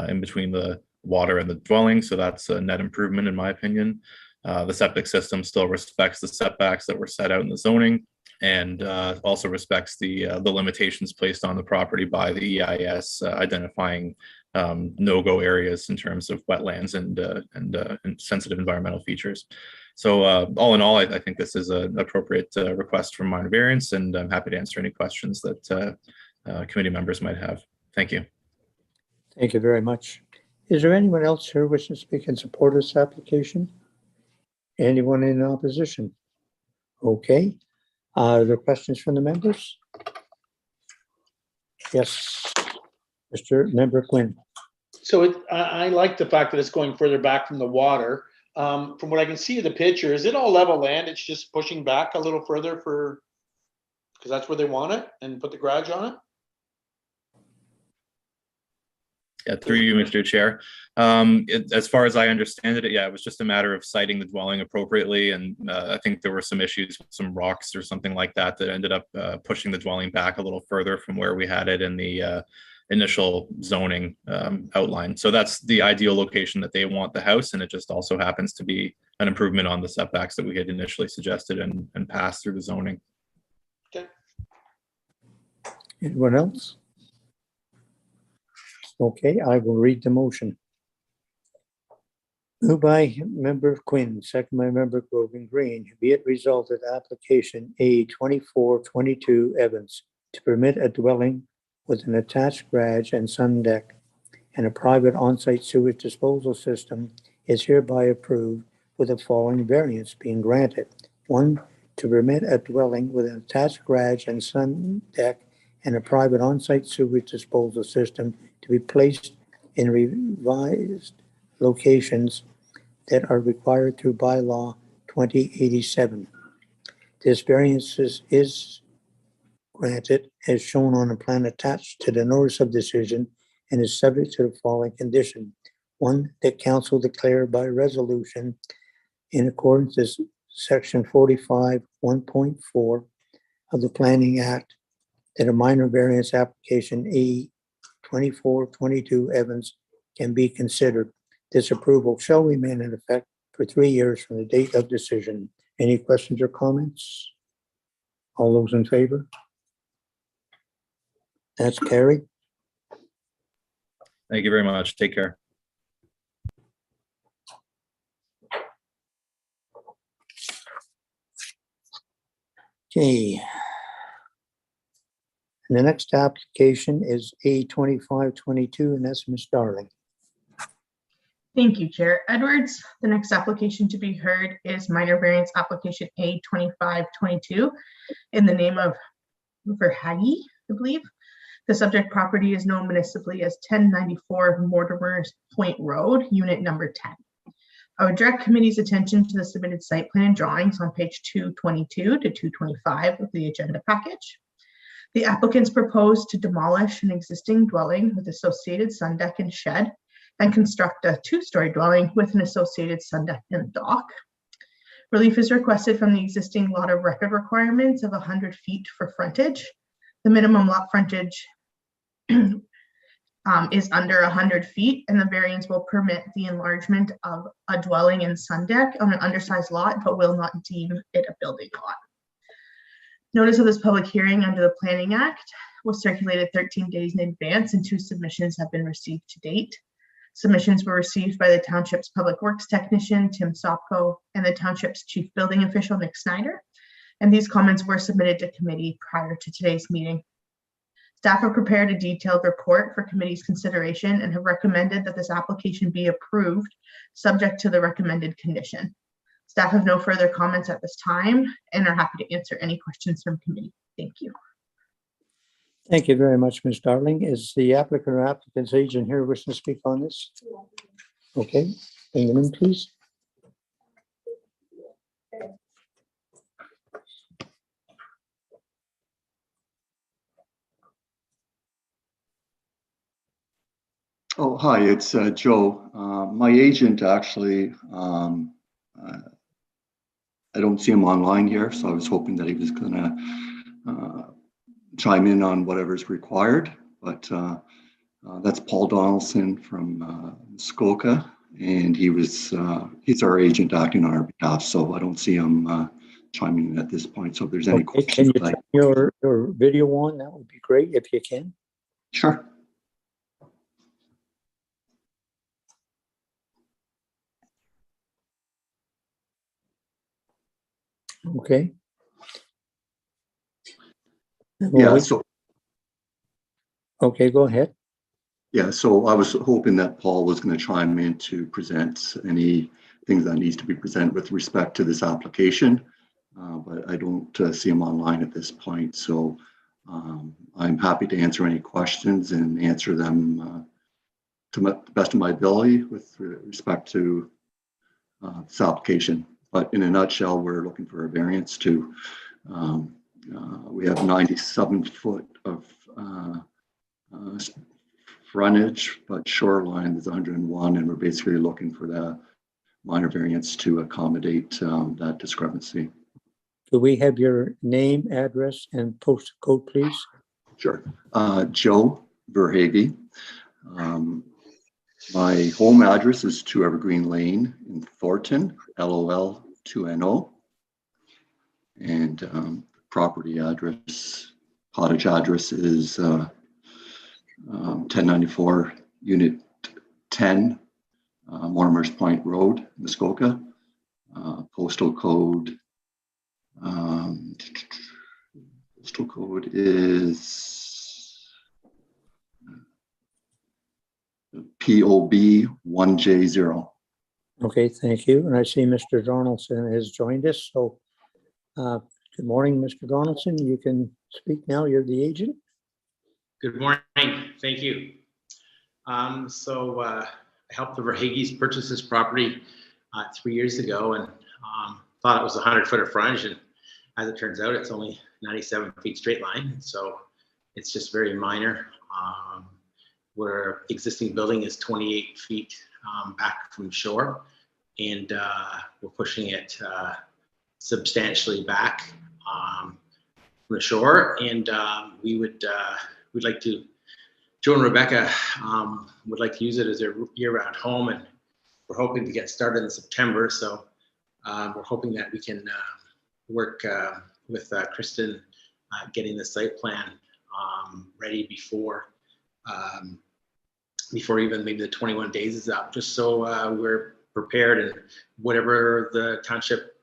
in between the water and the dwelling. So that's a net improvement in my opinion. The septic system still respects the setbacks that were set out in the zoning, and also respects the limitations placed on the property by the EIS, identifying no-go areas in terms of wetlands and sensitive environmental features. So all in all, I think this is an appropriate request for minor variance, and I'm happy to answer any questions that committee members might have. Thank you. Thank you very much. Is there anyone else here wishing to speak in support of this application? Anyone in opposition? Okay. Are there questions from the members? Yes, Mr. Member Quinn. So I like the fact that it's going further back from the water. From what I can see of the picture, is it all level land? It's just pushing back a little further because that's where they want it and put the garage on it? Yeah, through you, Mr. Chair. As far as I understand it, yeah, it was just a matter of siting the dwelling appropriately. And I think there were some issues with some rocks or something like that that ended up pushing the dwelling back a little further from where we had it in the initial zoning outline. So that's the ideal location that they want the house. And it just also happens to be an improvement on the setbacks that we had initially suggested and passed through the zoning. Okay. Anyone else? Okay, I will read the motion. Moved by Member Quinn, second by Member Grogan Green. Be it resolved that application A2422 Evans to permit a dwelling with an attached garage and sun deck and a private on-site sewage disposal system is hereby approved with the following variance being granted. 1, to permit a dwelling with an attached garage and sun deck and a private on-site sewage disposal system to be placed in revised locations that are required through bylaw 2087. This variance is granted as shown on a plan attached to the notice of decision and is subject to the following condition. 1, that council declare by resolution in accordance with section 45 1.4 of the Planning Act that a minor variance application A2422 Evans can be considered. This approval shall remain in effect for 3 years from the date of decision. Any questions or comments? All those in favor? That's carried. Thank you very much. Take care. Okay. And the next application is A2522, and that's Ms. Darling. Thank you, Chair Edwards. The next application to be heard is minor variance application A2522 in the name of Verhage, I believe. The subject property is known municipally as 1094 Mortimer's Point Road, unit number 10. I would direct committee's attention to the submitted site plan and drawings on page 222 to 225 of the agenda package. The applicants propose to demolish an existing dwelling with associated sun deck and shed and construct a 2-story dwelling with an associated sun deck and dock. Relief is requested from the existing lot of record requirements of 100 feet for frontage. The minimum lot frontage is under 100 feet, and the variance will permit the enlargement of a dwelling and sun deck on an undersized lot, but will not deem it a building lot. Notice of this public hearing under the Planning Act was circulated 13 days in advance, and 2 submissions have been received to date. Submissions were received by the Township's Public Works Technician, Tim Sopko, and the Township's Chief Building Official, Nick Snyder, and these comments were submitted to committee prior to today's meeting. Staff have prepared a detailed report for committee's consideration and have recommended that this application be approved, subject to the recommended condition. Staff have no further comments at this time and are happy to answer any questions from committee. Thank you. Thank you very much, Ms. Darling. Is the applicant or applicant's agent here wishing to speak on this? Okay, bring them in, please. Oh, hi, it's Joe. My agent actually, I don't see him online here, so I was hoping that he was gonna chime in on whatever's required, but that's Paul Donaldson from Muskoka, and he's our agent acting on our behalf, so I don't see him chiming in at this point. So if there's any Okay, questions. can you turn your video on? That would be great if you can. Sure. Okay. Yeah, so. Okay, go ahead. Yeah, so I was hoping that Paul was going to chime in to present any things that needs to be presented with respect to this application, but I don't see him online at this point. So I'm happy to answer any questions and answer them to the best of my ability with respect to this application. But in a nutshell, we're looking for a variance to, we have 97 foot of frontage, but shoreline is 101, and we're basically looking for the minor variance to accommodate that discrepancy. Do we have your name, address, and postal code, please? Sure. Joe Verhage. My home address is 2 Evergreen Lane in Thornton, LOL 2NO. And property address, cottage address is 1094 Unit 10, Mortimer's Point Road, Muskoka. Postal code is POB 1J0. Okay, thank you. And I see Mr. Donaldson has joined us. So good morning, Mr. Donaldson. You can speak now. You're the agent. Good morning. Thank you. I helped the Verhages purchase this property 3 years ago, and thought it was 100 foot of frontage, and as it turns out, it's only 97 feet straight line. So it's just very minor. Where the existing building is 28 feet back from shore, and we're pushing it substantially back from the shore. And we'd like to, Joe and Rebecca would like to use it as a year-round home, and we're hoping to get started in September. So we're hoping that we can work with Kristen getting the site plan ready before even maybe the 21 days is up, just so we're prepared, and whatever the township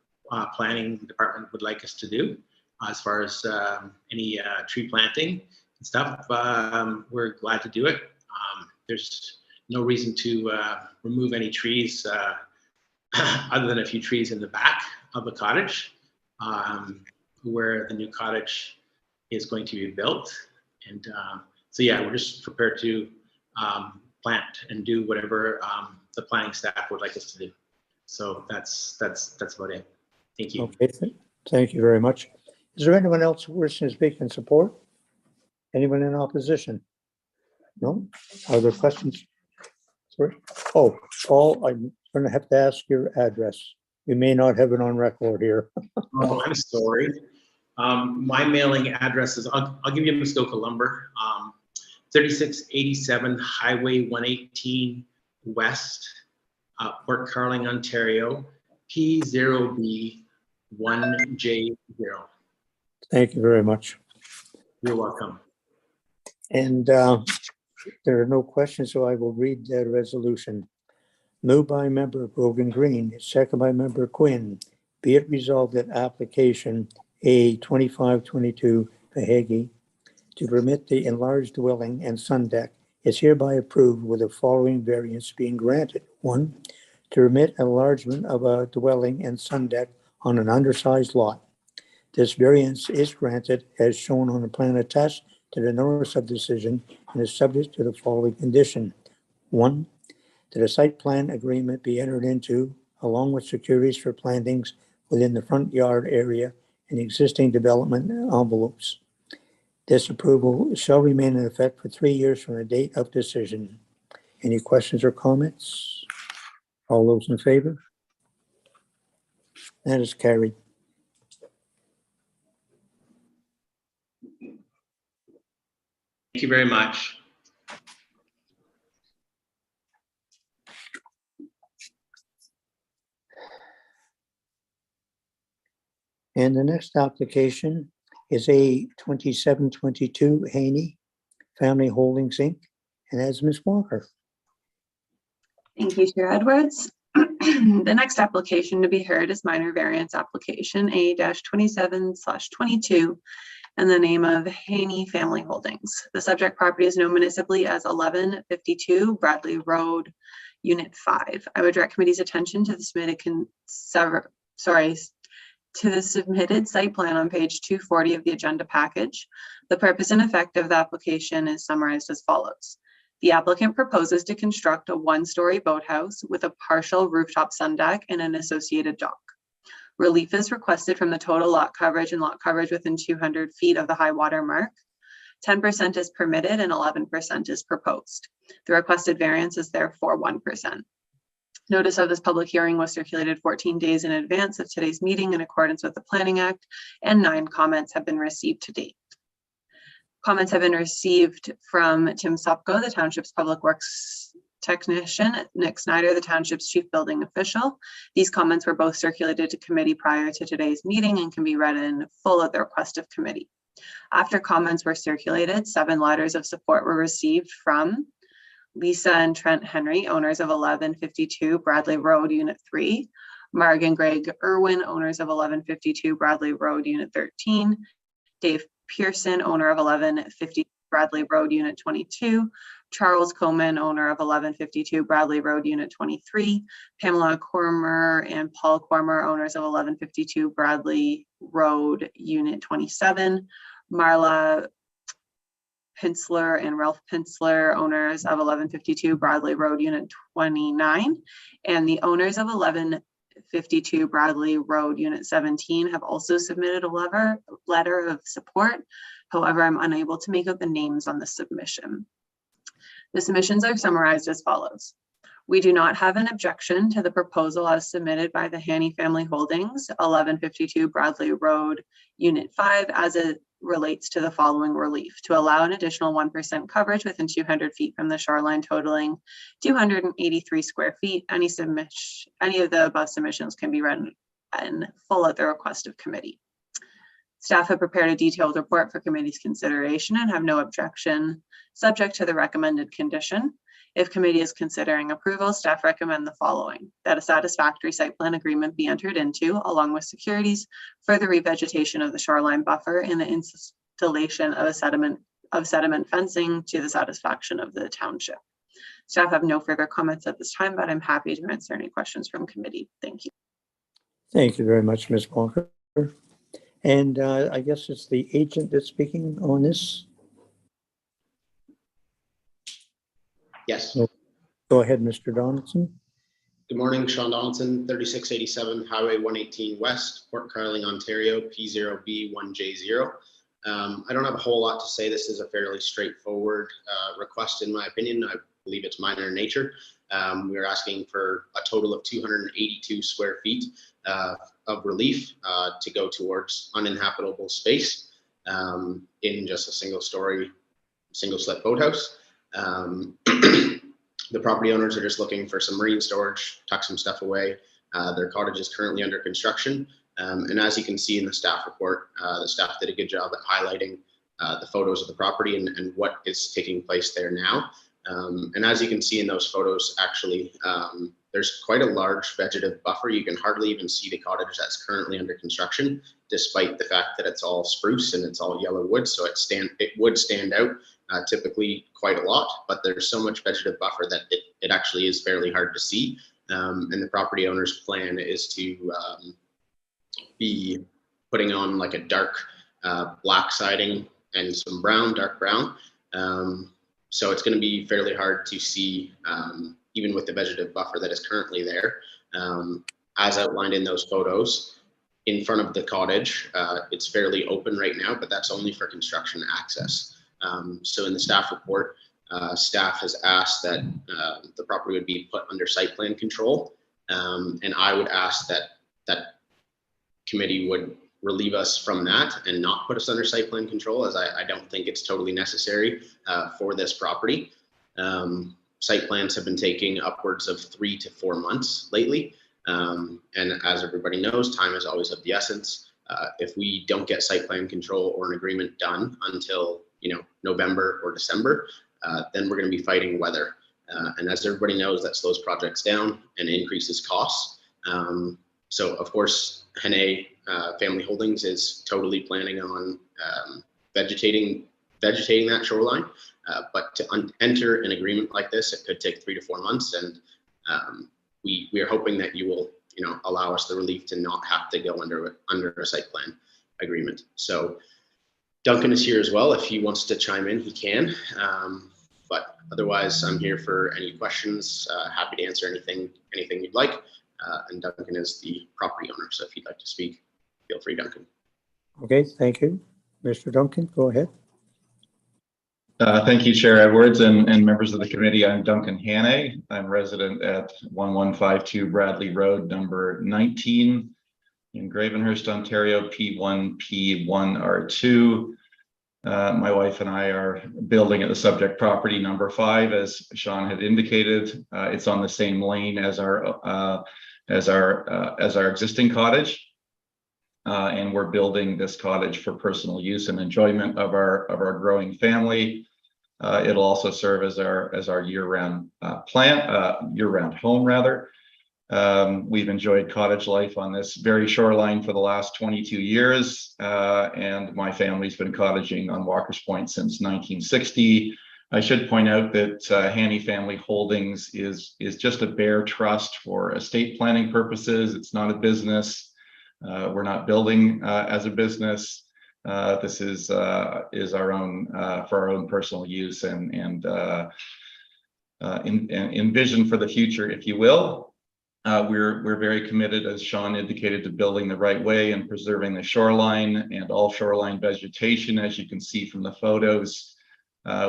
planning department would like us to do as far as any tree planting and stuff, we're glad to do it. There's no reason to remove any trees other than a few trees in the back of the cottage where the new cottage is going to be built. And so yeah, we're just prepared to plant and do whatever the planning staff would like us to do. So that's about it. Thank you. Okay, thank you very much. Is there anyone else wishing to speak in support? Anyone in opposition? No? Are there questions? Sorry. Oh, Paul, I'm going to have to ask your address. We may not have it on record here. Oh, I'm sorry. My mailing address is, I'll give you Muskoka Lumber, 3687 Highway 118 West, Port Carling, Ontario, P0B1J0. Thank you very much. You're welcome. And there are no questions, so I will read the resolution. Moved by Member Brogan Green, second by Member Quinn. Be it resolved that application A2522 Verhage to permit the enlarged dwelling and sun deck is hereby approved with the following variance being granted. 1, to permit enlargement of a dwelling and sun deck on an undersized lot. This variance is granted as shown on the plan attached to the Medora subdivision and is subject to the following condition. 1, that a site plan agreement be entered into along with securities for plantings within the front yard area and existing development envelopes. This approval shall remain in effect for 3 years from the date of decision. Any questions or comments? All those in favor? That is carried. Thank you very much. And the next application is A 2722 Haney Family Holdings, Inc. And that's Ms. Walker. Thank you, Chair Edwards. The next application to be heard is minor variance application A-27/22 and the name of Haney Family Holdings. The subject property is known municipally as 1152 Bradley Road, Unit 5. I would direct committee's attention to the submitted site plan on page 240 of the agenda package. The purpose and effect of the application is summarized as follows. The applicant proposes to construct a one-story boathouse with a partial rooftop sun deck and an associated dock. Relief is requested from the total lot coverage and lot coverage within 200 feet of the high water mark. 10% is permitted and 11% is proposed. The requested variance is therefore 1%. Notice of this public hearing was circulated 14 days in advance of today's meeting in accordance with the Planning Act, and 9 comments have been received to date. Comments have been received from Tim Sopko, the Township's Public Works Technician, Nick Snyder, the Township's Chief Building Official. These comments were both circulated to committee prior to today's meeting and can be read in full at the request of committee. After comments were circulated, 7 letters of support were received from Lisa and Trent Henry, owners of 1152 Bradley Road, Unit 3, Marg and Greg Irwin, owners of 1152 Bradley Road, Unit 13, Dave Pearson, owner of 1150 Bradley Road, Unit 22, Charles Coleman, owner of 1152 Bradley Road, Unit 23, Pamela Cormer and Paul Cormer, owners of 1152 Bradley Road, Unit 27, Marla Pinsler and Ralph Pinsler, owners of 1152 Bradley Road, Unit 29, and the owners of 1152 Bradley Road, Unit 17 have also submitted a letter of support. However, I'm unable to make out the names on the submission. The submissions are summarized as follows. We do not have an objection to the proposal as submitted by the Haney Family Holdings, 1152 Bradley Road, Unit 5, as it relates to the following relief: to allow an additional 1% coverage within 200 feet from the shoreline totaling 283 square feet. Any of the above submissions can be read in full at the request of committee. Staff have prepared a detailed report for committee's consideration and have no objection, subject to the recommended condition. If committee is considering approval, staff recommend the following: that a satisfactory site plan agreement be entered into, along with securities for the revegetation of the shoreline buffer and the installation of sediment fencing to the satisfaction of the township. Staff have no further comments at this time, but I'm happy to answer any questions from committee. Thank you. Thank you very much, Ms. Walker. And I guess it's the agent that's speaking on this. Yes. Go ahead, Mr. Donaldson. Good morning, Sean Donaldson, 3687 Highway 118 West, Port Carling, Ontario, P0B1J0. I don't have a whole lot to say. This is a fairly straightforward request, in my opinion. I believe it's minor in nature. We're asking for a total of 282 square feet of relief to go towards uninhabitable space in just a single slip boathouse. The property owners are just looking for some marine storage, tuck some stuff away. Their cottage is currently under construction. And as you can see in the staff report, the staff did a good job at highlighting the photos of the property and what is taking place there now. And as you can see in those photos, actually, there's quite a large vegetative buffer. You can hardly even see the cottage that's currently under construction, despite the fact that it's all spruce and it's all yellow wood. So it would stand out typically quite a lot, but there's so much vegetative buffer that it actually is fairly hard to see. And the property owner's plan is to be putting on like a dark black siding and some brown, dark brown. So it's going to be fairly hard to see, even with the vegetative buffer that is currently there, as outlined in those photos. In front of the cottage, it's fairly open right now, but that's only for construction access. So in the staff report, staff has asked that the property would be put under site plan control. And I would ask that committee would relieve us from that and not put us under site plan control, as I don't think it's totally necessary for this property. Site plans have been taking upwards of 3 to 4 months lately. And as everybody knows, time is always of the essence. If we don't get site plan control or an agreement done until November or December, then we're going to be fighting weather. And as everybody knows, that slows projects down and increases costs. So of course, Hene Family Holdings is totally planning on vegetating that shoreline. But to enter an agreement like this, it could take 3 to 4 months. And we are hoping that you will, allow us the relief to not have to go under a site plan agreement. So Duncan is here as well. If he wants to chime in, he can. But otherwise, I'm here for any questions. Happy to answer anything you'd like. And Duncan is the property owner, so if you'd like to speak, feel free, Duncan. Okay, thank you. Mr. Duncan, go ahead. Thank you, Chair Edwards and members of the committee. I'm Duncan Hannay. I'm resident at 1152 Bradley Road, number 19 in Gravenhurst, Ontario, P1P1R2. My wife and I are building at the subject property number 5, as Sean had indicated. It's on the same lane as our existing cottage. And we're building this cottage for personal use and enjoyment of our growing family. It'll also serve as our year-round year-round home rather. We've enjoyed cottage life on this very shoreline for the last 22 years, and my family's been cottaging on Walker's Point since 1960. I should point out that Hannay Family Holdings is just a bare trust for estate planning purposes. It's not a business. We're not building as a business. This is our own for our own personal use and envision for the future, if you will. We're very committed, as Sean indicated, to building the right way and preserving the shoreline and all shoreline vegetation, as you can see from the photos.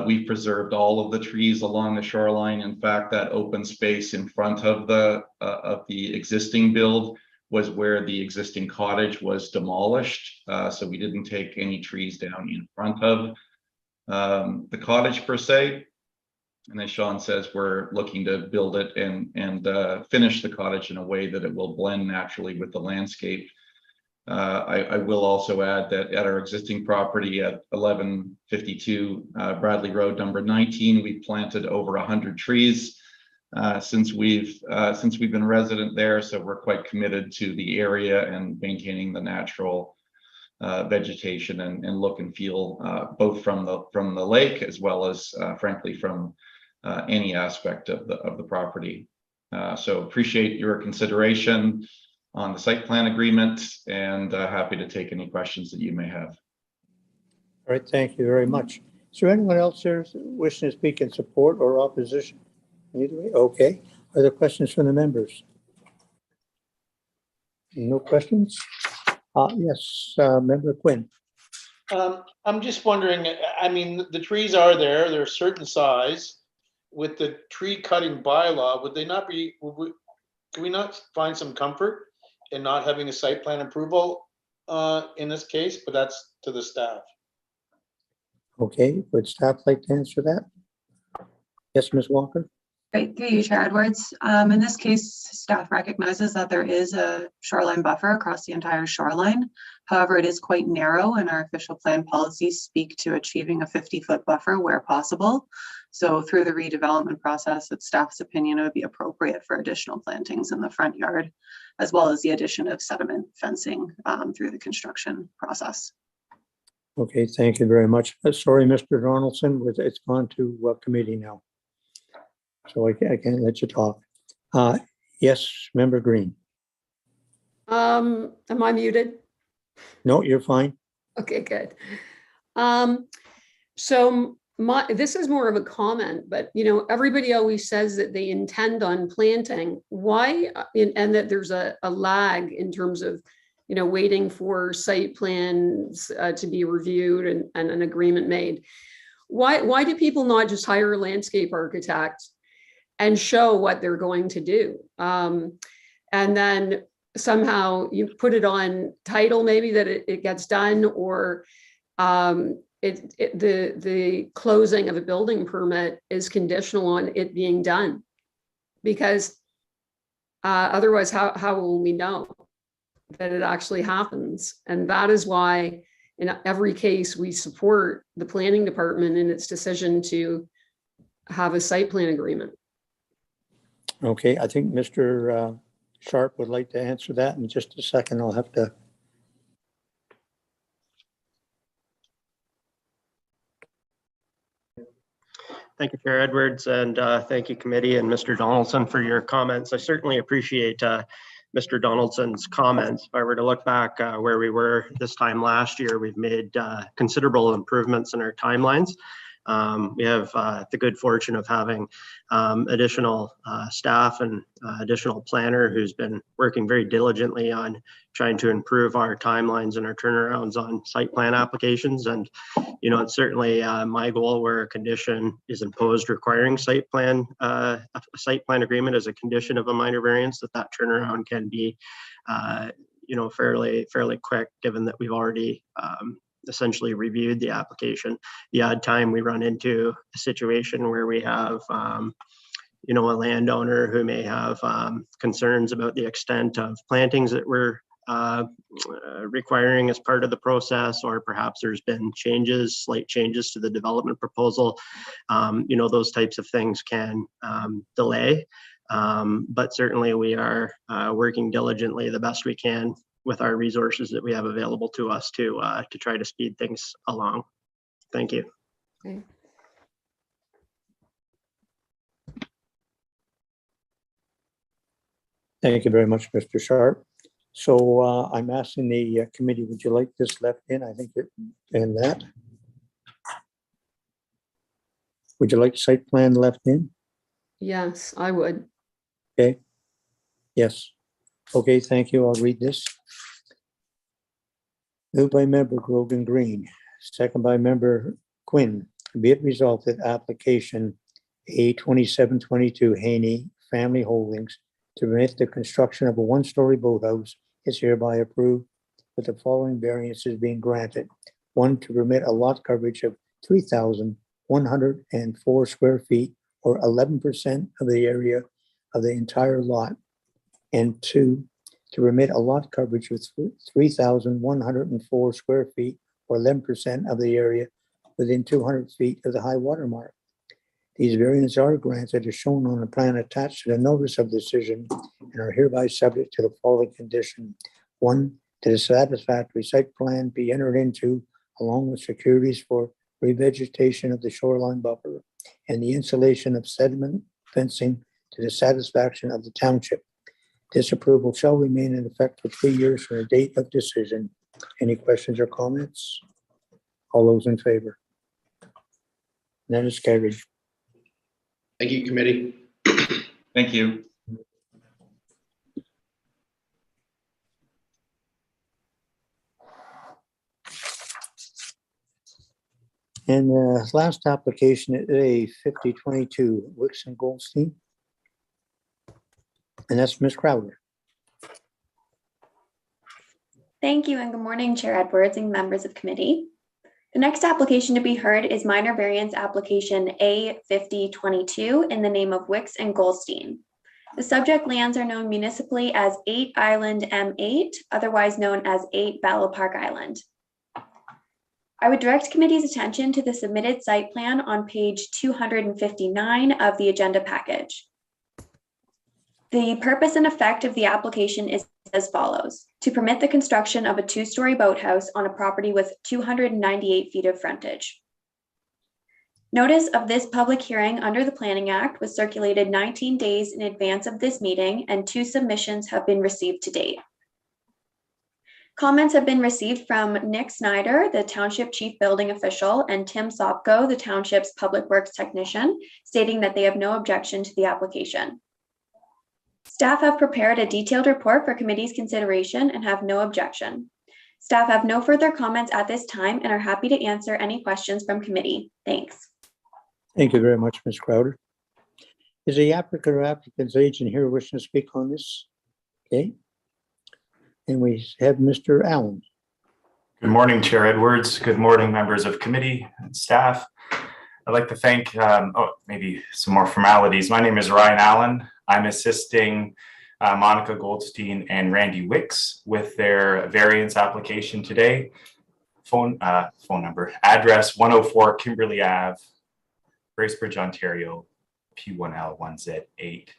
We've preserved all of the trees along the shoreline. In fact, that open space in front of the existing build was where the existing cottage was demolished. So we didn't take any trees down in front of the cottage per se. And as Sean says, we're looking to build it and finish the cottage in a way that it will blend naturally with the landscape. I will also add that at our existing property at 1152 Bradley Road, number 19, we've planted over 100 trees since we've been resident there. So we're quite committed to the area and maintaining the natural vegetation and look and feel both from the lake as well as frankly from any aspect of the property. So appreciate your consideration on the site plan agreement and happy to take any questions that you may have. All right, thank you very much. Is there anyone else here wishing to speak in support or opposition? Either way, okay. Are there questions from the members? No questions? Yes, Member Quinn. I'm just wondering, I mean, the trees are there, they're a certain size. With the tree cutting bylaw, would they not be, can we not find some comfort in not having a site plan approval in this case? But that's to the staff. Okay, would staff like to answer that? Yes, Ms. Walker? Great, through you, Chair Edwards. In this case, staff recognizes that there is a shoreline buffer across the entire shoreline. However, it is quite narrow and our official plan policies speak to achieving a 50-foot buffer where possible. So through the redevelopment process, it's staff's opinion it would be appropriate for additional plantings in the front yard, as well as the addition of sediment fencing through the construction process. Okay, thank you very much. Sorry, Mr. Donaldson, it's gone to committee now. So I can't let you talk. Yes, Member Green. Am I muted? No, you're fine. Okay, good. So this is more of a comment, but everybody always says that they intend on planting. Why? And that there's a lag in terms of waiting for site plans to be reviewed and an agreement made. Why do people not just hire a landscape architect and show what they're going to do? And then somehow you put it on title, maybe that it gets done, or the closing of a building permit is conditional on it being done, because otherwise how will we know that it actually happens? And that is why in every case we support the planning department in its decision to have a site plan agreement. Okay, I think Mr. Sharp would like to answer that in just a second. I'll have to. Thank you, Chair Edwards, and thank you, committee, and Mr. Donaldson for your comments. I certainly appreciate Mr. Donaldson's comments. If I were to look back where we were this time last year, we've made considerable improvements in our timelines. We have the good fortune of having additional staff and additional planner who's been working very diligently on trying to improve our timelines and our turnarounds on site plan applications. And, it's certainly my goal where a condition is imposed requiring site plan, a site plan agreement as a condition of a minor variance, that turnaround can be, fairly quick, given that we've already essentially reviewed the application. The odd time we run into a situation where we have, a landowner who may have concerns about the extent of plantings that we're requiring as part of the process, or perhaps there's been slight changes to the development proposal. Those types of things can delay. But certainly we are working diligently the best we can with our resources that we have available to us to try to speed things along. Thank you. Okay. Thank you very much, Mr. Sharp. So I'm asking the committee, would you like this left in? I think and that. Would you like site plan left in? Yes, I would. Okay. Yes. Okay, thank you. I'll read this. Moved by member Grogan Green, second by member Quinn. Be it resolved that application A2722 Haney Family Holdings to permit the construction of a one-story boathouse is hereby approved, with the following variances being granted. One, to permit a lot coverage of 3,104 square feet, or 11% of the area of the entire lot. And two, to permit a lot coverage of 3,104 square feet, or 11% of the area within 200 feet of the high water mark. These variants are granted as shown on the plan attached to the notice of decision and are hereby subject to the following condition. One, that a satisfactory site plan be entered into along with securities for revegetation of the shoreline buffer and the installation of sediment fencing to the satisfaction of the township. This approval shall remain in effect for 3 years from the date of decision. Any questions or comments? All those in favor? That is carried. Thank you, committee. Thank you. And the last application is A5022 Wicks and Goldstein. And that's Ms. Crowder. Thank you and good morning, Chair Edwards and members of committee. The next application to be heard is minor variance application A5022 in the name of Wicks and Goldstein. The subject lands are known municipally as 8 Island M8, otherwise known as 8 Battle Park Island. I would direct committee's attention to the submitted site plan on page 259 of the agenda package. The purpose and effect of the application is as follows: to permit the construction of a 2-story boathouse on a property with 298 feet of frontage. Notice of this public hearing under the Planning Act was circulated 19 days in advance of this meeting, and 2 submissions have been received to date. Comments have been received from Nick Snyder, the Township Chief Building Official, and Tim Sopko, the Township's Public Works Technician, stating that they have no objection to the application. Staff have prepared a detailed report for committee's consideration and have no objection. Staff have no further comments at this time and are happy to answer any questions from committee. Thanks. Thank you very much, Ms. Crowder. Is the applicant or applicant's agent here wishing to speak on this? Okay. And we have Mr. Allen. Good morning, Chair Edwards. Good morning, members of committee and staff. I'd like to thank, maybe some more formalities. My name is Ryan Allen. I'm assisting Monica Goldstein and Randy Wicks with their variance application today. Phone number, address 104 Kimberley Ave, Bracebridge, Ontario, P1L1Z8.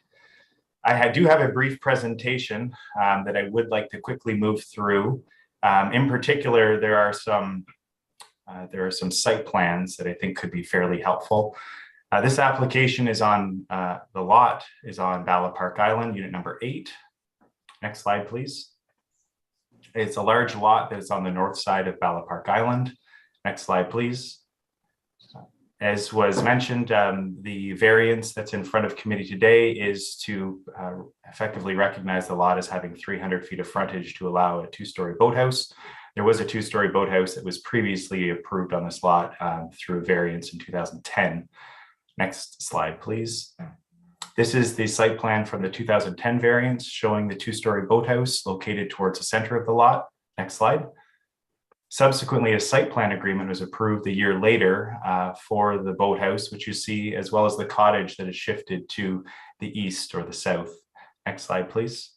I do have a brief presentation that I would like to quickly move through. In particular, there are some site plans that I think could be fairly helpful. This application is on, the lot is on Bala Park Island, unit number 8. Next slide, please. It's a large lot that's on the north side of Bala Park Island. Next slide, please. As was mentioned, the variance that's in front of committee today is to effectively recognize the lot as having 300 feet of frontage to allow a 2-story boathouse. There was a 2-story boathouse that was previously approved on this lot through variance in 2010. Next slide, please. This is the site plan from the 2010 variance showing the 2-story boathouse located towards the center of the lot. Next slide. Subsequently, a site plan agreement was approved a year later for the boathouse, which you see, as well as the cottage that is shifted to the east or the south. Next slide, please.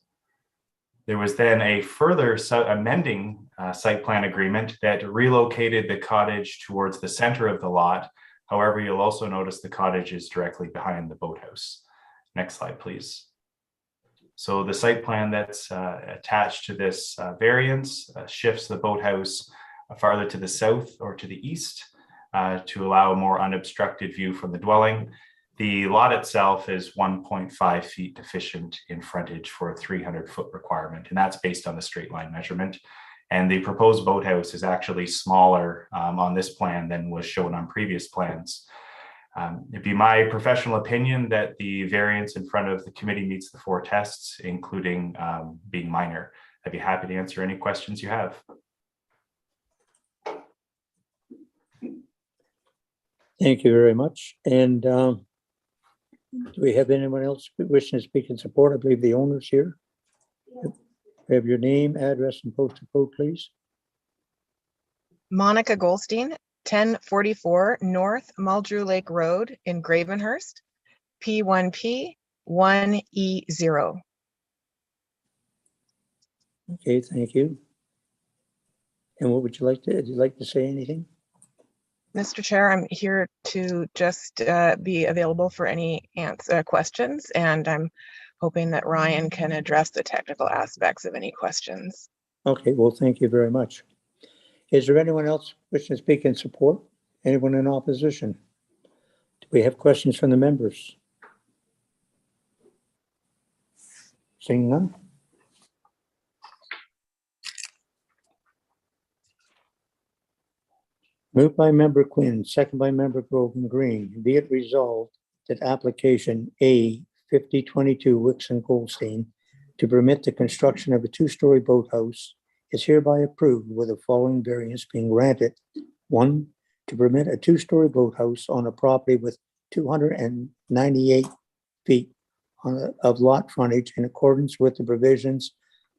There was then a further amending site plan agreement that relocated the cottage towards the center of the lot. However, you'll also notice the cottage is directly behind the boathouse. Next slide, please. So the site plan that's attached to this variance shifts the boathouse farther to the south or to the east to allow a more unobstructed view from the dwelling. The lot itself is 1.5 feet deficient in frontage for a 300-foot requirement, and that's based on the straight line measurement. And the proposed boathouse is actually smaller on this plan than was shown on previous plans. It'd be my professional opinion that the variance in front of the committee meets the 4 tests, including being minor. I'd be happy to answer any questions you have. Thank you very much. And do we have anyone else wishing to speak in support? I believe the owner's here. We have your name, address, and postal code, please. Monica Goldstein, 1044 North Muldrew Lake Road in Gravenhurst, P1P 1E0. Okay, thank you. And what would you like to, would you like to say anything? Mr. Chair, I'm here to just be available for any questions, and I'm hoping that Ryan can address the technical aspects of any questions. Okay, well, thank you very much. Is there anyone else wishing to speak in support? Anyone in opposition? Do we have questions from the members? Seeing none? Moved by member Quinn, second by member Groveman Green. Be it resolved that application A 5022 Wicks and Goldstein to permit the construction of a 2-story boathouse is hereby approved with the following variance being granted. 1, to permit a 2-story boathouse on a property with 298 feet of lot frontage in accordance with the provisions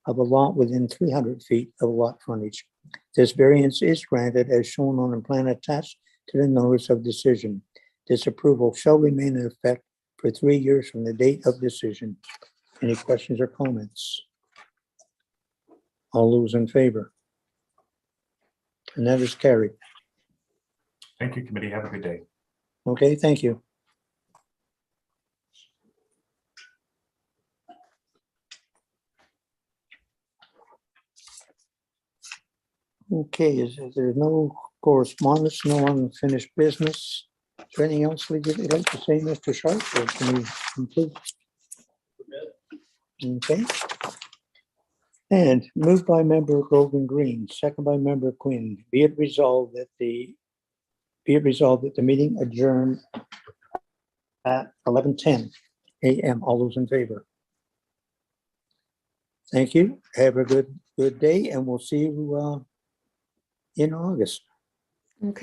of a lot within 300 feet of lot frontage. This variance is granted as shown on the plan attached to the notice of decision. This approval shall remain in effect for 3 years from the date of decision. Any questions or comments? All those in favor? And that is carried. Thank you, committee. Have a good day. Okay, thank you. Okay, there's no correspondence, no unfinished business. Is there anything else you'd like to say, Mr. Sharp, or can we conclude? Okay. And moved by member Grogan Green, second by member Quinn, be it resolved that the meeting adjourn at 11:10 a.m. All those in favor? Thank you. Have a good day, and we'll see you in August. Okay.